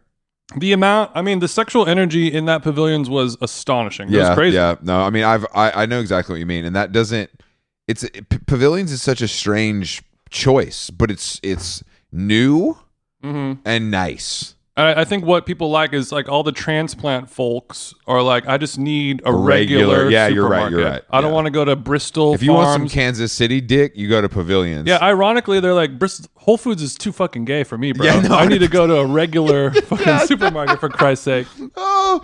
The amount, the sexual energy in that Pavillions was astonishing. It was crazy. Yeah, no, I know exactly what you mean. And that Pavillions is such a strange choice, but it's new and nice. I think what people like is like all the transplant folks are like, I just need a regular yeah, supermarket. You're right. I don't want to go to Bristol If you want some Kansas City dick, you go to Pavillions. Yeah, ironically, they're like, Whole Foods is too fucking gay for me, bro. Yeah, no, I need to go to a regular fucking supermarket, for Christ's sake. Oh.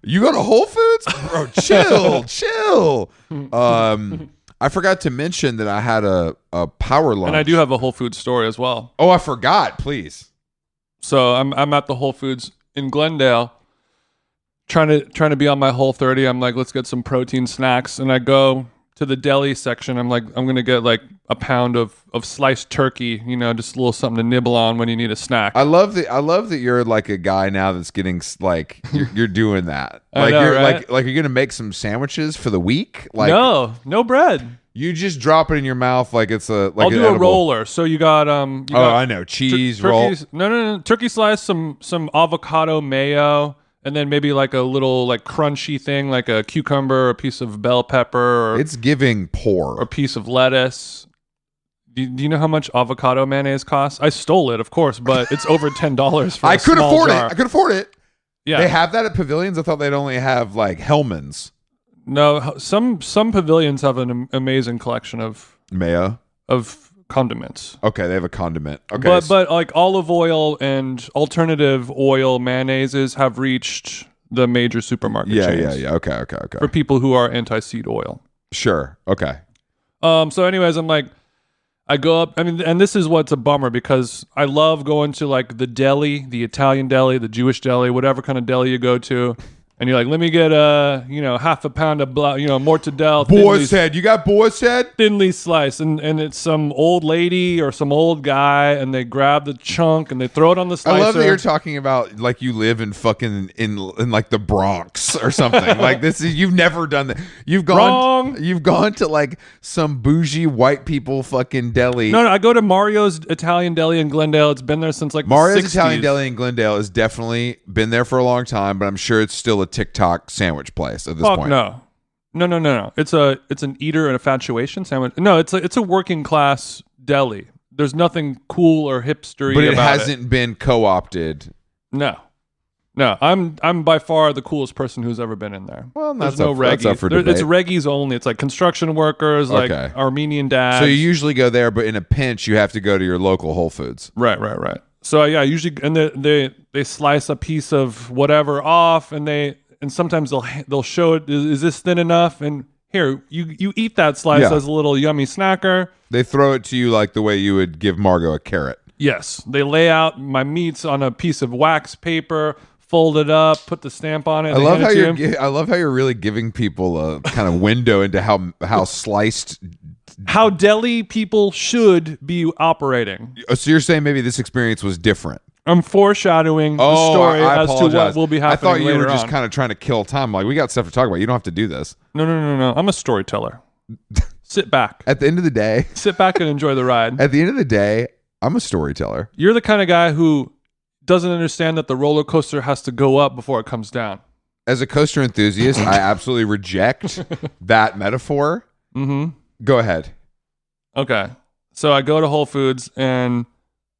You go to Whole Foods? Bro, chill. I forgot to mention that I had a power lunch. And I do have a Whole Foods story as well. Oh, I forgot. Please. So I'm at the Whole Foods in Glendale, trying to be on my Whole30. I'm like, let's get some protein snacks, and I go to the deli section. I'm like, I'm gonna get like a pound of sliced turkey, just a little something to nibble on when you need a snack. I love that you're like a guy now that's getting like you're doing that. Like know, you're right? like you're gonna make some sandwiches for the week. Like no bread. You just drop it in your mouth like it's a. Like I'll do a roller. So you got I know, cheese roll. No. Turkey slice, some avocado mayo. And then maybe like a little like crunchy thing, like a cucumber, a piece of bell pepper. It's giving poor. Or a piece of lettuce. Do you know how much avocado mayonnaise costs? I stole it, of course, but it's over $10 for I could afford jar. it. I could afford it. Yeah. They have that at Pavilions? I thought they'd only have like Hellman's. No, some pavilions have an amazing collection of mayo, of condiments. Okay, they have a condiment. Okay, but like olive oil and alternative oil mayonnaises have reached the major supermarket chains. Yeah. Okay. For people who are anti-seed oil. Sure. Okay. So anyways, I'm like, I go up. I mean, and this is what's a bummer because I love going to like the deli, the Italian deli, the Jewish deli, whatever kind of deli you go to. And you're like, let me get half a pound of mortadella. Boar's head. You got boar's head? Thinly sliced. And it's some old lady or some old guy, and they grab the chunk and they throw it on the slicer. I love that you're talking about like you live in fucking in like the Bronx or something. Like this is, you've never done that. You've gone to like some bougie white people fucking deli. No, I go to Mario's Italian Deli in Glendale. It's been there since like Mario's the 60s. Italian Deli in Glendale has definitely been there for a long time, but I'm sure it's still a TikTok sandwich place at this point. No. It's an eater and infatuation sandwich. No, it's a working class deli. There's nothing cool or hipstery but it about hasn't been co-opted. No, I'm by far the coolest person who's ever been in there. Well, there's no reggies. It's reggies only. It's like construction workers, like Armenian dads. So you usually go there, but in a pinch, you have to go to your local Whole Foods. Right. So yeah, usually, and they slice a piece of whatever off, and sometimes they'll show it. Is this thin enough? And here, you eat that slice as a little yummy snacker. They throw it to you like the way you would give Margot a carrot. Yes, they lay out my meats on a piece of wax paper, fold it up, put the stamp on it. I love how you're really giving people a kind of window into how sliced. How deli people should be operating. So you're saying maybe this experience was different. I'm foreshadowing the story as to what will be happening. I thought you were just on. kind of trying to kill time. Like, we got stuff to talk about. You don't have to do this. No. I'm a storyteller. Sit back. At the end of the day. Sit back and enjoy the ride. At the end of the day, I'm a storyteller. You're the kind of guy who doesn't understand that the roller coaster has to go up before it comes down. As a coaster enthusiast, I absolutely reject that metaphor. Mm-hmm. Go ahead. Okay. So I go to Whole Foods and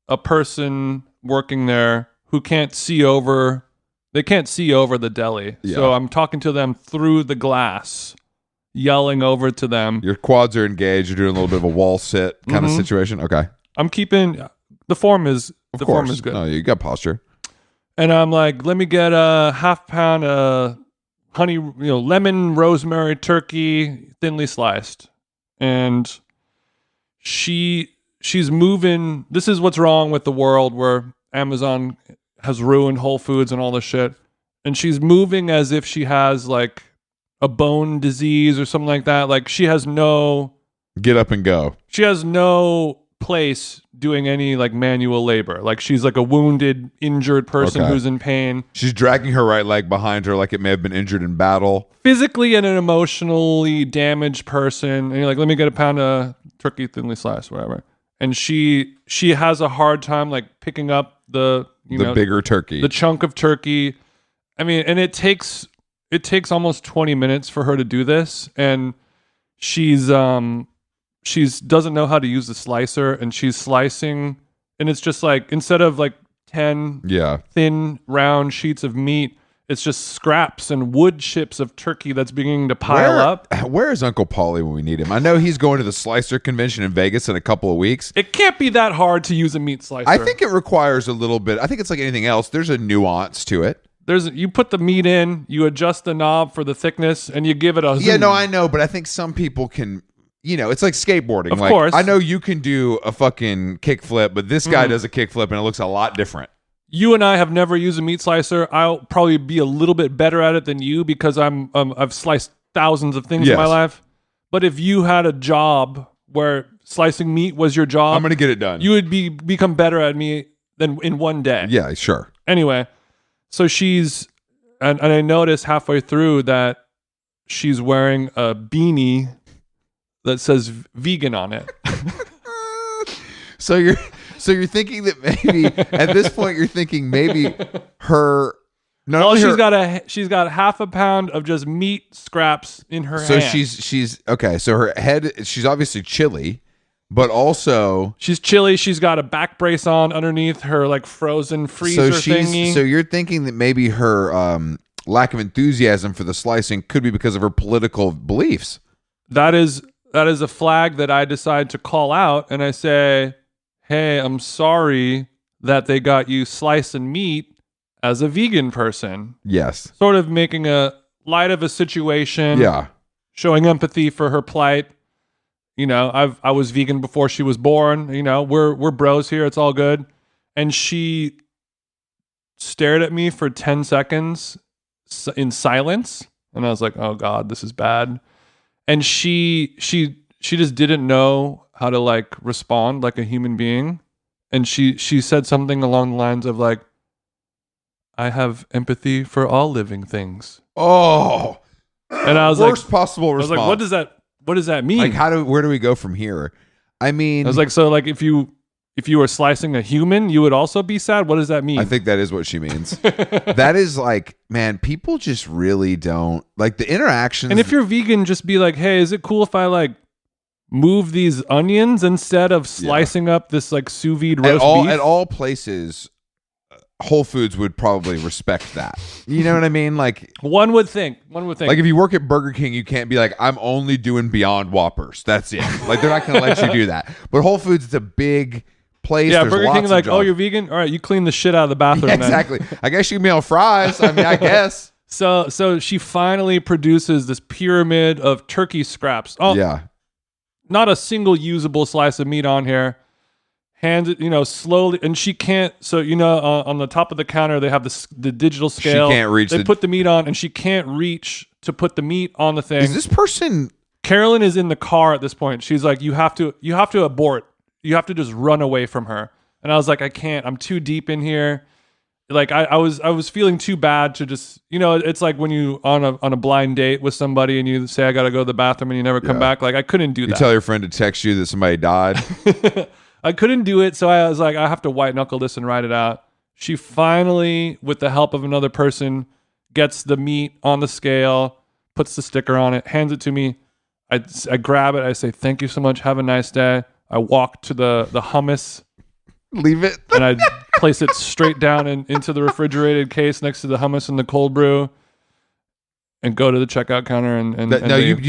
a person working there who can't see over the deli. Yeah. So I'm talking to them through the glass, yelling over to them. Your quads are engaged. You're doing a little bit of a wall sit kind of situation. Okay. I'm keeping the form is good. No, you got posture. And I'm like, let me get a half pound of honey, lemon, rosemary, turkey, thinly sliced. And she's moving. This is what's wrong with the world where Amazon has ruined Whole Foods and all this shit. And she's moving as if she has like a bone disease or something like that. Like she has no get up and go. She has no place doing any like manual labor. Like she's like a wounded, injured person who's in pain. She's dragging her right leg behind her like it may have been injured in battle. Physically and an emotionally damaged person. And you're like, let me get a pound of turkey thinly sliced, whatever. And she has a hard time like picking up the bigger turkey, the chunk of turkey. I mean, and it takes almost 20 minutes for her to do this, and she's doesn't know how to use the slicer, and she's slicing, and it's just like instead of like 10 thin round sheets of meat, it's just scraps and wood chips of turkey that's beginning to pile up. Where is Uncle Paulie when we need him? I know he's going to the slicer convention in Vegas in a couple of weeks. It can't be that hard to use a meat slicer. I think it requires a little bit. I think it's like anything else. There's a nuance to it. You put the meat in, you adjust the knob for the thickness, and you give it a zoom. Yeah, no, I know, but I think some people can, it's like skateboarding. Of course. I know you can do a fucking kickflip, but this guy does a kickflip and it looks a lot different. you and I have never used a meat slicer. I'll probably be a little bit better at it than you because I've sliced thousands of things in my life. But if you had a job where slicing meat was your job, I'm going to get it done. You would become better at me than in one day. Yeah, sure. Anyway, so she's, and I noticed halfway through that she's wearing a beanie that says vegan on it. So you're thinking that maybe at this point you're thinking maybe her. She's got half a pound of just meat scraps in her hand. So she's okay. So her head, she's obviously chilly, but also she's chilly. She's got a back brace on underneath her like frozen freezer thingy. So you're thinking that maybe her lack of enthusiasm for the slicing could be because of her political beliefs. That is a flag that I decide to call out, and I say, "Hey, I'm sorry that they got you slicing meat as a vegan person." Yes. Sort of making a light of a situation. Yeah. Showing empathy for her plight. You know, I was vegan before she was born. You know, we're bros here. It's all good. And she stared at me for 10 seconds in silence, and I was like, "Oh God, this is bad." And she just didn't know how to like respond like a human being, and she said something along the lines of like, "I have empathy for all living things." Oh, and I was worst possible response. I was like, what does that mean? Like, where do we go from here? I mean, I was like, so like if you were slicing a human, you would also be sad. What does that mean? I think that is what she means. That is like, man, people just really don't like the interactions. And if you're vegan, just be like, "Hey, is it cool if I like move these onions instead of slicing up this like sous vide roast beef?" At all places, Whole Foods would probably respect that. You know what I mean? Like one would think. Like if you work at Burger King, you can't be like, "I'm only doing Beyond Whoppers." That's it. Like they're not going to let you do that. But Whole Foods, it's a big place. Yeah, There's Burger lots King of like, jobs. "Oh, you're vegan? All right, you clean the shit out of the bathroom." Yeah, exactly. I guess you can be on fries. I mean, I guess. So she finally produces this pyramid of turkey scraps. Oh, yeah. Not a single usable slice of meat on here. Hands it, slowly, and she can't. So on the top of the counter they have the digital scale. She can't reach. They put the meat on, and she can't reach to put the meat on the thing. Is this person? Carolyn is in the car at this point. She's like, "You have to abort. You have to just run away from her." And I was like, "I can't. I'm too deep in here." Like I was feeling too bad to just it's like when you on a blind date with somebody and you say, "I got to go to the bathroom," and you never come back. Like I couldn't do that. You tell your friend to text you that somebody died. I couldn't do it, so I was like, I have to white knuckle this and write it out. She finally, with the help of another person, gets the meat on the scale, puts the sticker on it, hands it to me. I grab it. I say, "Thank you so much. Have a nice day." I walk to the hummus. Leave it. And I place it straight down into the refrigerated case next to the hummus and the cold brew, and go to the checkout counter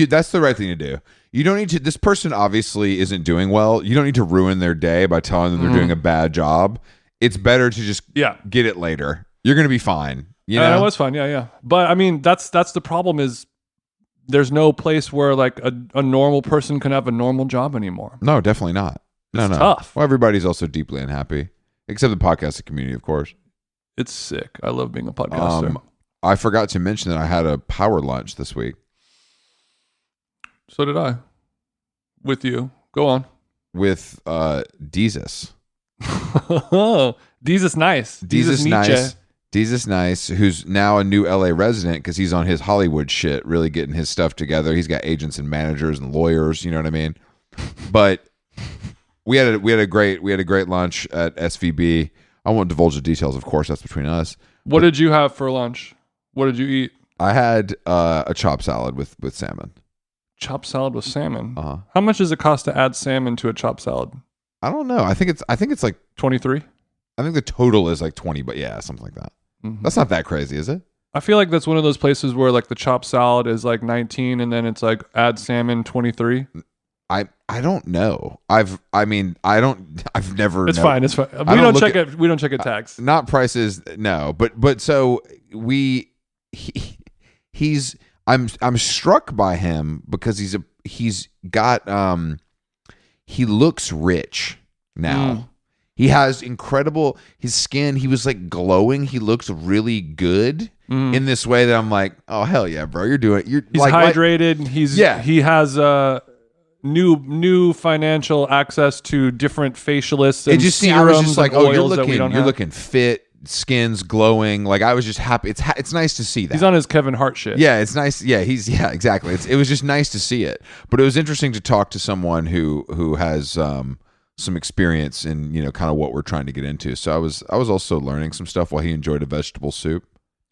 that's the right thing to do. You don't need to. This person obviously isn't doing well. You don't need to ruin their day by telling them they're doing a bad job. It's better to just get it later. You're going to be fine. You know, it was fine. Yeah. But I mean, that's the problem is there's no place where like a normal person can have a normal job anymore. No, definitely not. It's tough. Well, everybody's also deeply unhappy, except the podcasting community, of course. It's sick. I love being a podcaster. I forgot to mention that I had a power lunch this week. So did I. With you. Go on. With Desus. Desus nice. Desus nice. Desus nice, who's now a new LA resident because he's on his Hollywood shit, really getting his stuff together. He's got agents and managers and lawyers, you know what I mean? But we had a great lunch at SVB. I won't divulge the details, of course, that's between us. What did you have for lunch? What did you eat? I had a chopped salad with salmon. Chopped salad with salmon. Uh-huh. How much does it cost to add salmon to a chopped salad? I don't know. I think it's like 23. I think the total is like 20, but yeah, something like that. Mm-hmm. That's not that crazy, is it? I feel like that's one of those places where like the chopped salad is like 19 and then it's like add salmon 23. I don't know. I've never. It's fine. It's fine. We don't check it. We don't check it tax. Not prices. No, but so he's. I'm struck by him because he looks rich now. He has incredible, his skin, he was like glowing. He looks really good in this way that I'm like, oh, hell yeah, bro. He's like, hydrated. He has new financial access to different facialists and serums. I was just like, oh, you're looking fit. Skin's glowing. Like, I was just happy. It's nice to see that. He's on his Kevin Hart shit. Yeah, it's nice. Yeah, exactly. It was just nice to see it. But it was interesting to talk to someone who has some experience in, kind of what we're trying to get into. So I was also learning some stuff while he enjoyed a vegetable soup.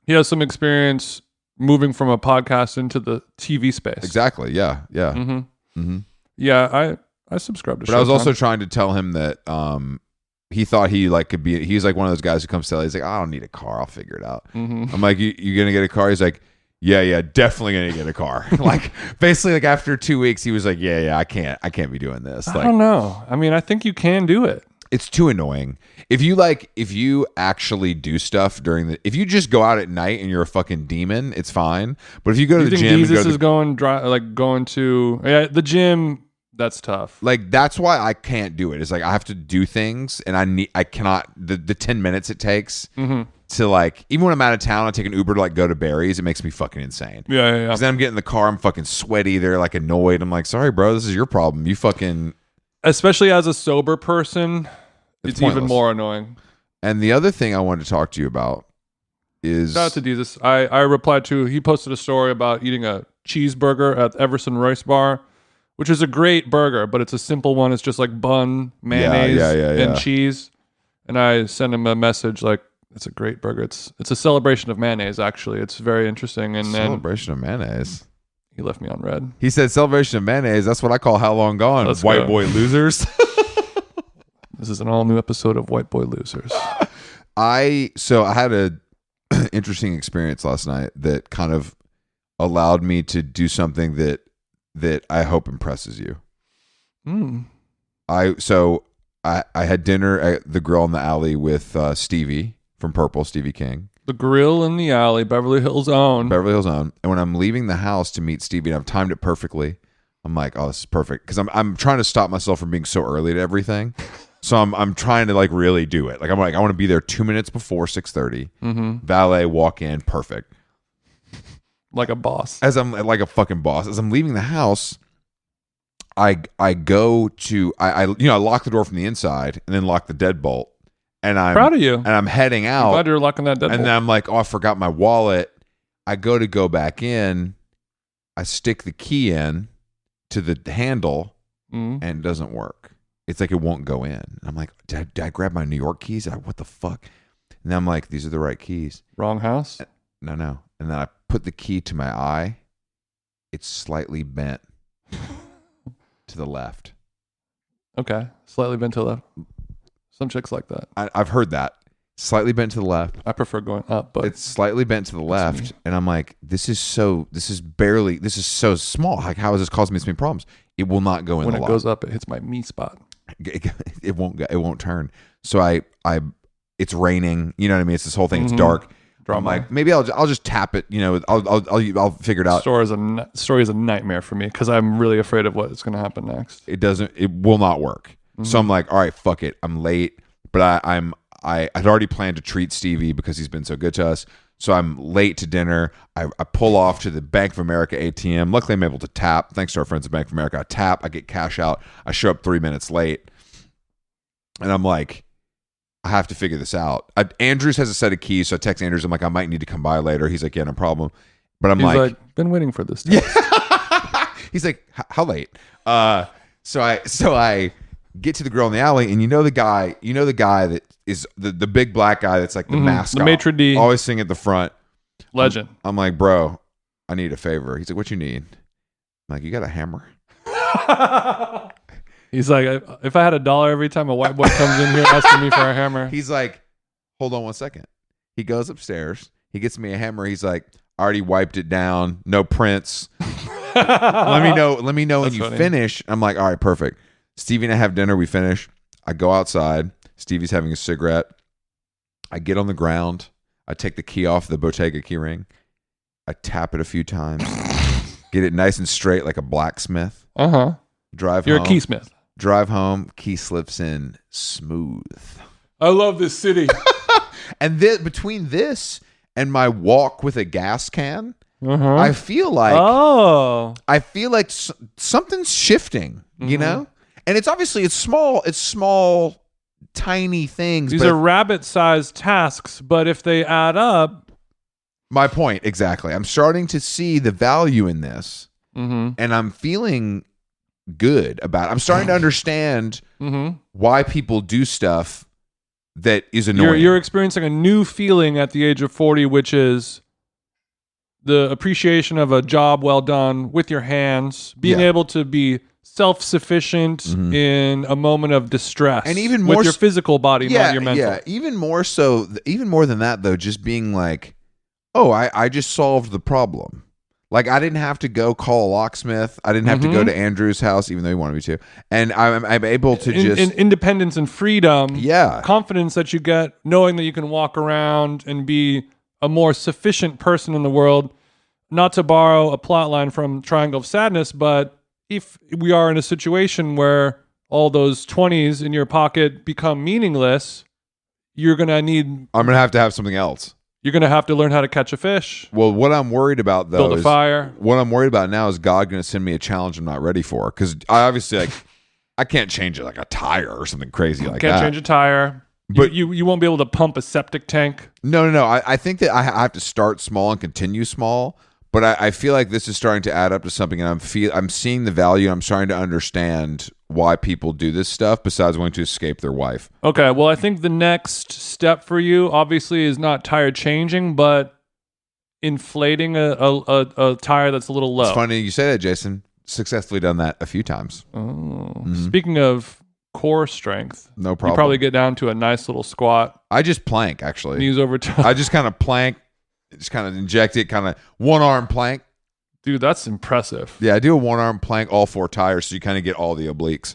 He has some experience moving from a podcast into the TV space. Exactly. Yeah. Yeah. Mm-hmm. Mm-hmm. Yeah, I subscribe to. But I was also trying to tell him that he thought he could be. He's like one of those guys who comes to LA. He's like, I don't need a car. I'll figure it out. Mm-hmm. I'm like, you gonna get a car? He's like, yeah, definitely gonna get a car. Like, basically, like after 2 weeks, he was like, yeah, I can't be doing this. I don't know. I mean, I think you can do it. It's too annoying. If you actually do stuff if you just go out at night and you're a fucking demon, it's fine. But if you go to the gym, Desus is going to the gym. That's tough. Like, that's why I can't do it. It's like I have to do things, and I cannot. The 10 minutes it takes to, like, even when I'm out of town, I take an Uber to like go to Barry's. It makes me fucking insane. Yeah. Because then I'm getting in the car, I'm fucking sweaty. They're like annoyed. I'm like, sorry, bro, this is your problem. You fucking. Especially as a sober person, it's even more annoying. And the other thing I wanted to talk to you about is... Shout out to Desus. I replied to... He posted a story about eating a cheeseburger at Everson Royce Bar, which is a great burger, but it's a simple one. It's just like bun, mayonnaise, and cheese. And I sent him a message like, it's a great burger. It's a celebration of mayonnaise, actually. It's very interesting. And celebration of mayonnaise? He left me on red. He said celebration of mayonnaise. That's what I call How Long Gone. Let's White go. Boy Losers. This is an all-new episode of White Boy Losers. I had a interesting experience last night that kind of allowed me to do something that I hope impresses you. I had dinner at the Grill in the Alley with Stevie from Purple, Stevie King. The Grill in the Alley, Beverly Hills own. And when I'm leaving the house to meet Stevie, and I've timed it perfectly, I'm like, oh, this is perfect. Because I'm trying to stop myself from being so early to everything. So I'm trying to like really do it. Like, I'm like, I want to be there 2 minutes before 6:30. Valet, walk in, perfect. Like a boss. As I'm like a fucking boss. As I'm leaving the house, I go to I lock the door from the inside and then lock the deadbolt. And I'm proud of you. And I'm heading out. I'm glad you're locking that deadbolt. And then I'm like, oh, I forgot my wallet. I go back in. I stick the key in to the handle, and it doesn't work. It's like it won't go in. And I'm like, did I grab my New York keys? What the fuck? And then I'm like, these are the right keys. Wrong house? No. And then I put the key to my eye. It's slightly bent to the left. Okay. Slightly bent to the left. Some chicks like that. I've heard that. Slightly bent to the left. I prefer going up, but it's slightly bent to the left. And I'm like, this is so small. Like, how is this causing me so many problems? It will not go in the lock. When it goes up, it hits my me spot. It won't turn. So it's raining. You know what I mean? It's this whole thing. It's dark. I'm like, maybe I'll just tap it. I'll figure it out. Story is a nightmare for me because I'm really afraid of what's going to happen next. It will not work. So I'm like, all right, fuck it. I'm late, but I had already planned to treat Stevie because he's been so good to us. So I'm late to dinner. I pull off to the Bank of America ATM. Luckily, I'm able to tap. Thanks to our friends at Bank of America. I tap. I get cash out. I show up 3 minutes late. And I'm like, I have to figure this out. Andrews has a set of keys. So I text Andrews. I'm like, I might need to come by later. He's like, yeah, no problem. But he's like, been waiting for this. Yeah. He's like, how late? So I get to the Grill in the Alley, and you know the guy that is the big black guy that's like the mascot, the maitre d', always sing at the front. Legend. I'm like, bro, I need a favor. He's like, what you need? I'm like, you got a hammer? He's like, if I had $1 every time a white boy comes in here asking me for a hammer. He's like, hold on 1 second. He goes upstairs. He gets me a hammer. He's like, I already wiped it down. No prints. Let me know when you finish. I'm like, all right, perfect. Stevie and I have dinner. We finish. I go outside. Stevie's having a cigarette. I get on the ground. I take the key off the Bottega key ring. I tap it a few times. Get it nice and straight like a blacksmith. Drive You're home. A keysmith. Drive home, key slips in smooth. I love this city. And between this and my walk with a gas can, I feel like something's shifting, you know? And it's obviously it's small, tiny things. These are rabbit-sized tasks, but if they add up, my point, exactly. I'm starting to see the value in this, and I'm feeling good about it. I'm starting to understand why people do stuff that is annoying. You're experiencing a new feeling at the age of 40, which is the appreciation of a job well done with your hands, being able to be self-sufficient in a moment of distress, and even more with your physical body, not your mental. Yeah, even more so, even more than that, though, just being like, oh, I just solved the problem. Like, I didn't have to go call a locksmith. I didn't have to go to Andrew's house, even though he wanted me to. And I'm able to just... independence and freedom. Yeah. Confidence that you get knowing that you can walk around and be a more sufficient person in the world. Not to borrow a plot line from Triangle of Sadness, but if we are in a situation where all those 20s in your pocket become meaningless, you're going to need... I'm going to have something else. You're going to have to learn how to catch a fish. Well, what I'm worried about, though, build a fire. What I'm worried about now is God going to send me a challenge I'm not ready for. Because I obviously, I can't change it like a tire or something crazy like that. Can't change a tire. But you won't be able to pump a septic tank. No. I think that I have to start small and continue small. But I feel like this is starting to add up to something, and I'm seeing the value. I'm starting to understand why people do this stuff besides wanting to escape their wife. Okay, well, I think the next step for you, obviously, is not tire changing, but inflating a tire that's a little low. It's funny you say that, Jason. Successfully done that a few times. Oh. Speaking of core strength, no problem. You probably get down to a nice little squat. I just plank, actually. Knees over toes. I just kind of plank. Just kind of inject it, kind of one-arm plank. Dude, that's impressive. Yeah, I do a one-arm plank, all 4 tires, so you kind of get all the obliques.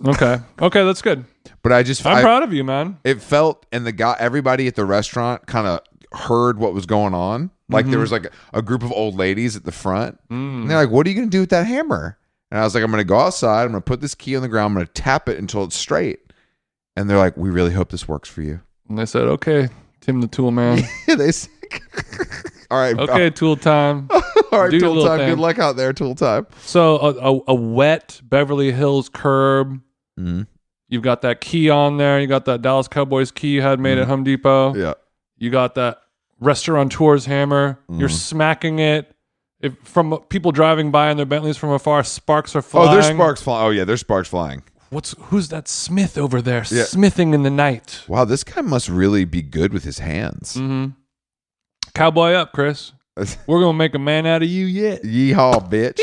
Okay, that's good. But I'm proud of you, man. It felt, and everybody at the restaurant kind of heard what was going on. Like there was like a group of old ladies at the front, and they're like, "What are you going to do with that hammer?" And I was like, "I'm going to go outside. I'm going to put this key on the ground. I'm going to tap it until it's straight." And they're like, "We really hope this works for you." And they said, "Okay, Tim the Tool Man." They said, all right. Okay, tool time. All right, do tool time. Thing. Good luck out there, tool time. So a wet Beverly Hills curb. You've got that key on there. You got that Dallas Cowboys key you had made at Home Depot. Yeah. You got that restaurateur's hammer. You're smacking it. From people driving by in their Bentleys from afar, sparks are flying. Oh, there's sparks flying. Oh, yeah, there's sparks flying. Who's that Smith over there smithing in the night? Wow, this guy must really be good with his hands. Cowboy up, Chris. We're going to make a man out of you yet. Yeehaw, bitch.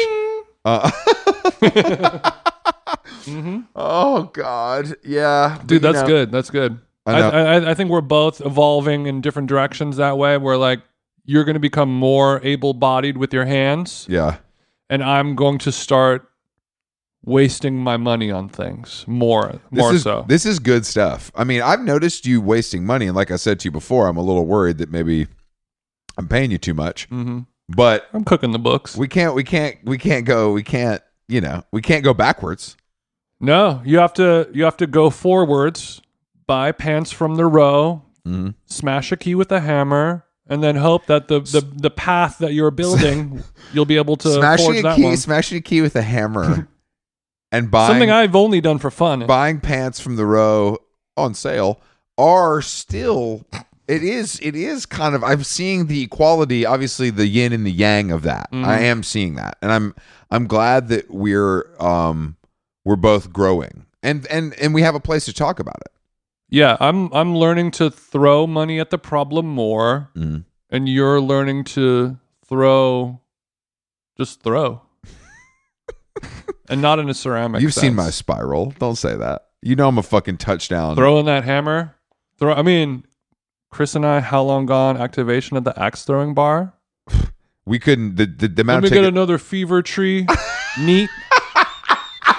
Oh, God. Yeah. Dude, that's good. That's good. I think we're both evolving in different directions that way. Where like you're going to become more able-bodied with your hands. Yeah. And I'm going to start wasting my money on things more so. This is good stuff. I mean, I've noticed you wasting money, and like I said to you before, I'm a little worried that maybe I'm paying you too much. But I'm cooking the books. We can't go backwards. No, you have to go forwards, buy pants from the row, smash a key with a hammer, and then hope that the path that you're building, you'll be able to smashing a key with a hammer. And buying something I've only done for fun. Buying pants from the row on sale are still it is kind of I'm seeing the equality, obviously the yin and the yang of that. I am seeing that. And I'm glad that we're both growing. And we have a place to talk about it. Yeah, I'm learning to throw money at the problem more, and you're learning to just throw. And not in a ceramic You've sense. seen my spiral. Don't say that. You know I'm a fucking touchdown. Throwing that hammer. I mean, Chris and I, how long gone activation at the axe throwing bar? We couldn't. The amount Let me get another fever tree. Neat.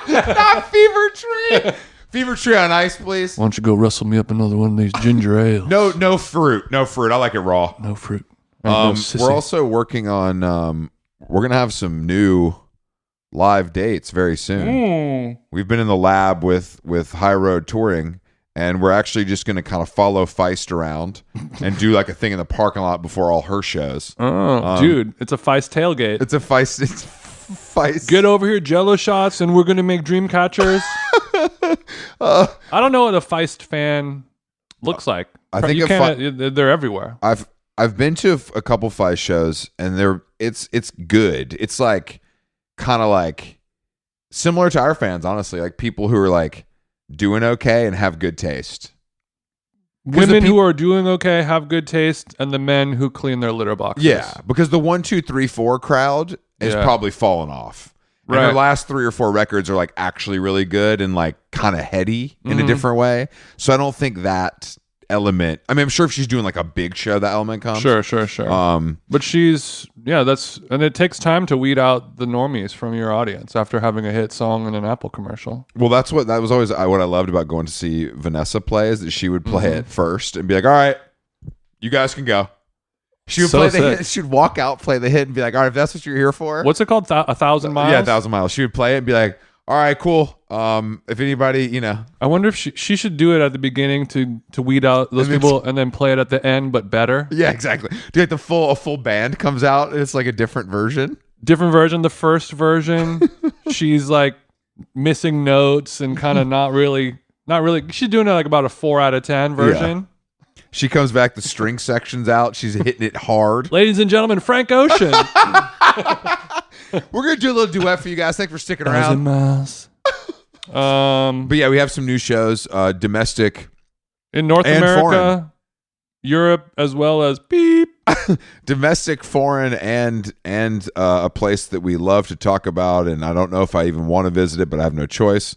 Not fever tree. Fever tree on ice, please. Why don't you go wrestle me up another one of these ginger ales? No fruit. No fruit. I like it raw. No fruit. We're also working on. We're gonna have some new live dates very soon. We've been in the lab with High Road Touring, and we're actually just going to kind of follow Feist around and do like a thing in the parking lot before all her shows. Dude, it's a Feist tailgate. It's a Feist. It's Feist. Get over here, Jello shots, and we're going to make dream catchers. I don't know what a Feist fan looks like. I think they're everywhere. I've been to a couple Feist shows, and it's good. It's like kind of like similar to our fans, honestly, like people who are like doing okay and have good taste. Women who are doing okay have good taste, and the men who clean their litter boxes. Yeah, because the 1, 2, 3, 4 crowd is probably fallen off. And their last 3 or 4 records are like actually really good and like kind of heady in a different way. So I don't think that element. I mean, I'm sure if she's doing like a big show, that element comes. Sure. But and it takes time to weed out the normies from your audience after having a hit song in an Apple commercial. Well, that was always what I loved about going to see Vanessa play, is that she would play it first and be like, all right, you guys can go. She would play the hit. She'd walk out, play the hit, and be like, all right, if that's what you're here for. What's it called? 1,000 miles? Yeah, 1,000 miles. She would play it and be like, all right, cool. If anybody, I wonder if she should do it at the beginning to weed out those people, and then play it at the end, but better. Yeah, exactly. Do like a full band comes out, and it's like a different version. The first version, she's like missing notes and kind of not really. She's doing it like about a 4 out of 10 version. Yeah. She comes back, the string section's out. She's hitting it hard. Ladies and gentlemen, Frank Ocean. We're going to do a little duet for you guys. Thanks for sticking around. 1,000 miles. But yeah, we have some new shows, domestic in North America, foreign. Europe, as well as beep. Domestic, foreign, and a place that we love to talk about, and I don't know if I even want to visit it, but I have no choice.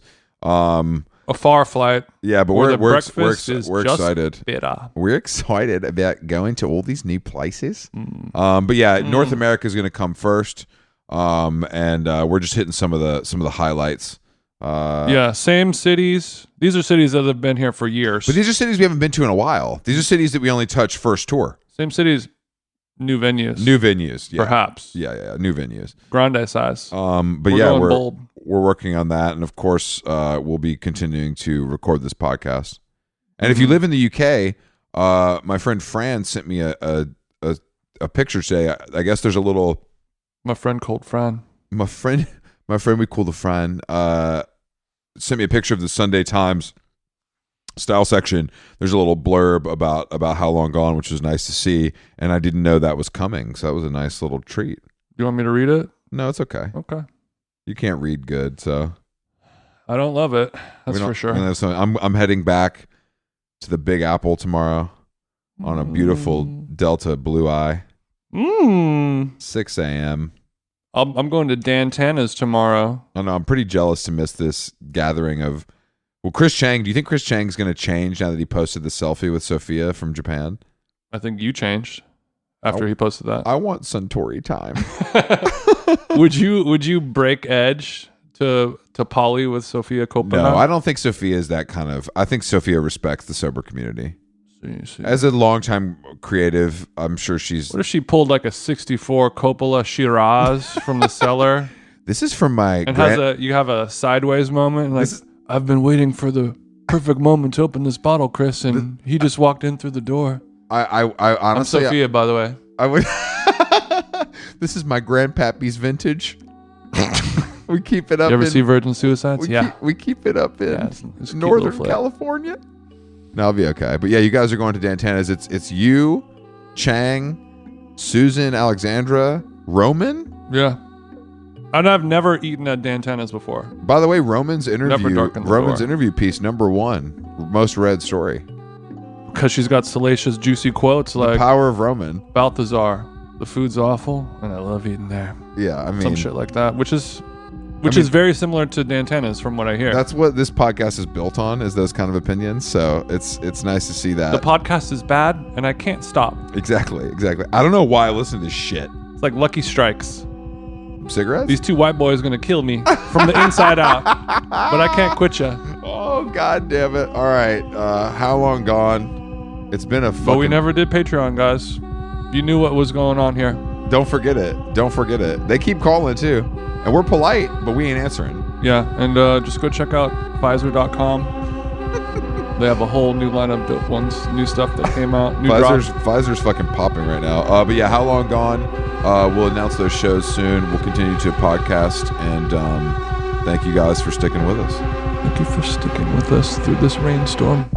A far flight. Yeah, but we're excited. Bitter. We're excited about going to all these new places. But yeah, North America is going to come first, and we're just hitting some of the highlights. Same cities. These are cities that have been here for years. But these are cities we haven't been to in a while. These are cities that we only touched first tour. Same cities, new venues. Yeah. Perhaps. Yeah, new venues. Grande size. But we're working on that, and of course, we'll be continuing to record this podcast. And if you live in the UK, my friend Fran sent me a picture today. I guess there's a little. My friend called Fran. My friend we call the Fran. Sent me a picture of the Sunday Times style section. There's a little blurb about How Long Gone, which was nice to see, and I didn't know that was coming, so that was a nice little treat. You want me to read it? No, it's okay. Okay. You can't read good, so I don't love it. That's for sure. I'm heading back to the Big Apple tomorrow on a beautiful Delta Blue Eye. 6 a.m. I'm going to Dan Tana's tomorrow. I know. I'm pretty jealous to miss this gathering of. Well, Chris Chang. Do you think Chris Chang's going to change now that he posted the selfie with Sophia from Japan? I think you changed after he posted that. I want Suntory time. Would you break edge to poly with Sophia Coppola? No, I don't think Sophia is that kind of. I think Sophia respects the sober community. See. As a longtime creative, I'm sure she's. What if she pulled like a '64 Coppola Shiraz from the cellar? This is from my. And you have a sideways moment. Like I've been waiting for the perfect moment to open this bottle, Chris, and he just walked in through the door. I honestly. I'm Sophia, by the way. I would. This is my grandpappy's vintage. We keep it up. You ever see Virgin Suicides? We keep it up in Northern California. No, I'll be okay. But yeah, you guys are going to Dantana's. It's you, Chang, Susan, Alexandra, Roman. Yeah. And I've never eaten at Dantana's before. By the way, Roman's interview piece #1, most read story. Because she's got salacious, juicy quotes like the power of Roman. Balthazar, the food's awful, and I love eating there. Yeah, I mean some shit like that, which is very similar to Dantana's from what I hear. That's what this podcast is built on, is those kind of opinions. So it's nice to see that. The podcast is bad, and I can't stop. Exactly. I don't know why I listen to this shit. It's like Lucky Strikes. Cigarettes? These 2 white boys are going to kill me from the inside out, but I can't quit you. Oh, God damn it. All right. How Long Gone? It's been a fucking... But we never did Patreon, guys. You knew what was going on here. Don't forget it. They keep calling, too. And we're polite, but we ain't answering. Yeah, and just go check out Pfizer.com. They have a whole new line of dope ones, new stuff that came out. Pfizer's fucking popping right now. But yeah, How Long Gone? We'll announce those shows soon. We'll continue to podcast, and thank you guys for sticking with us. Thank you for sticking with us through this rainstorm.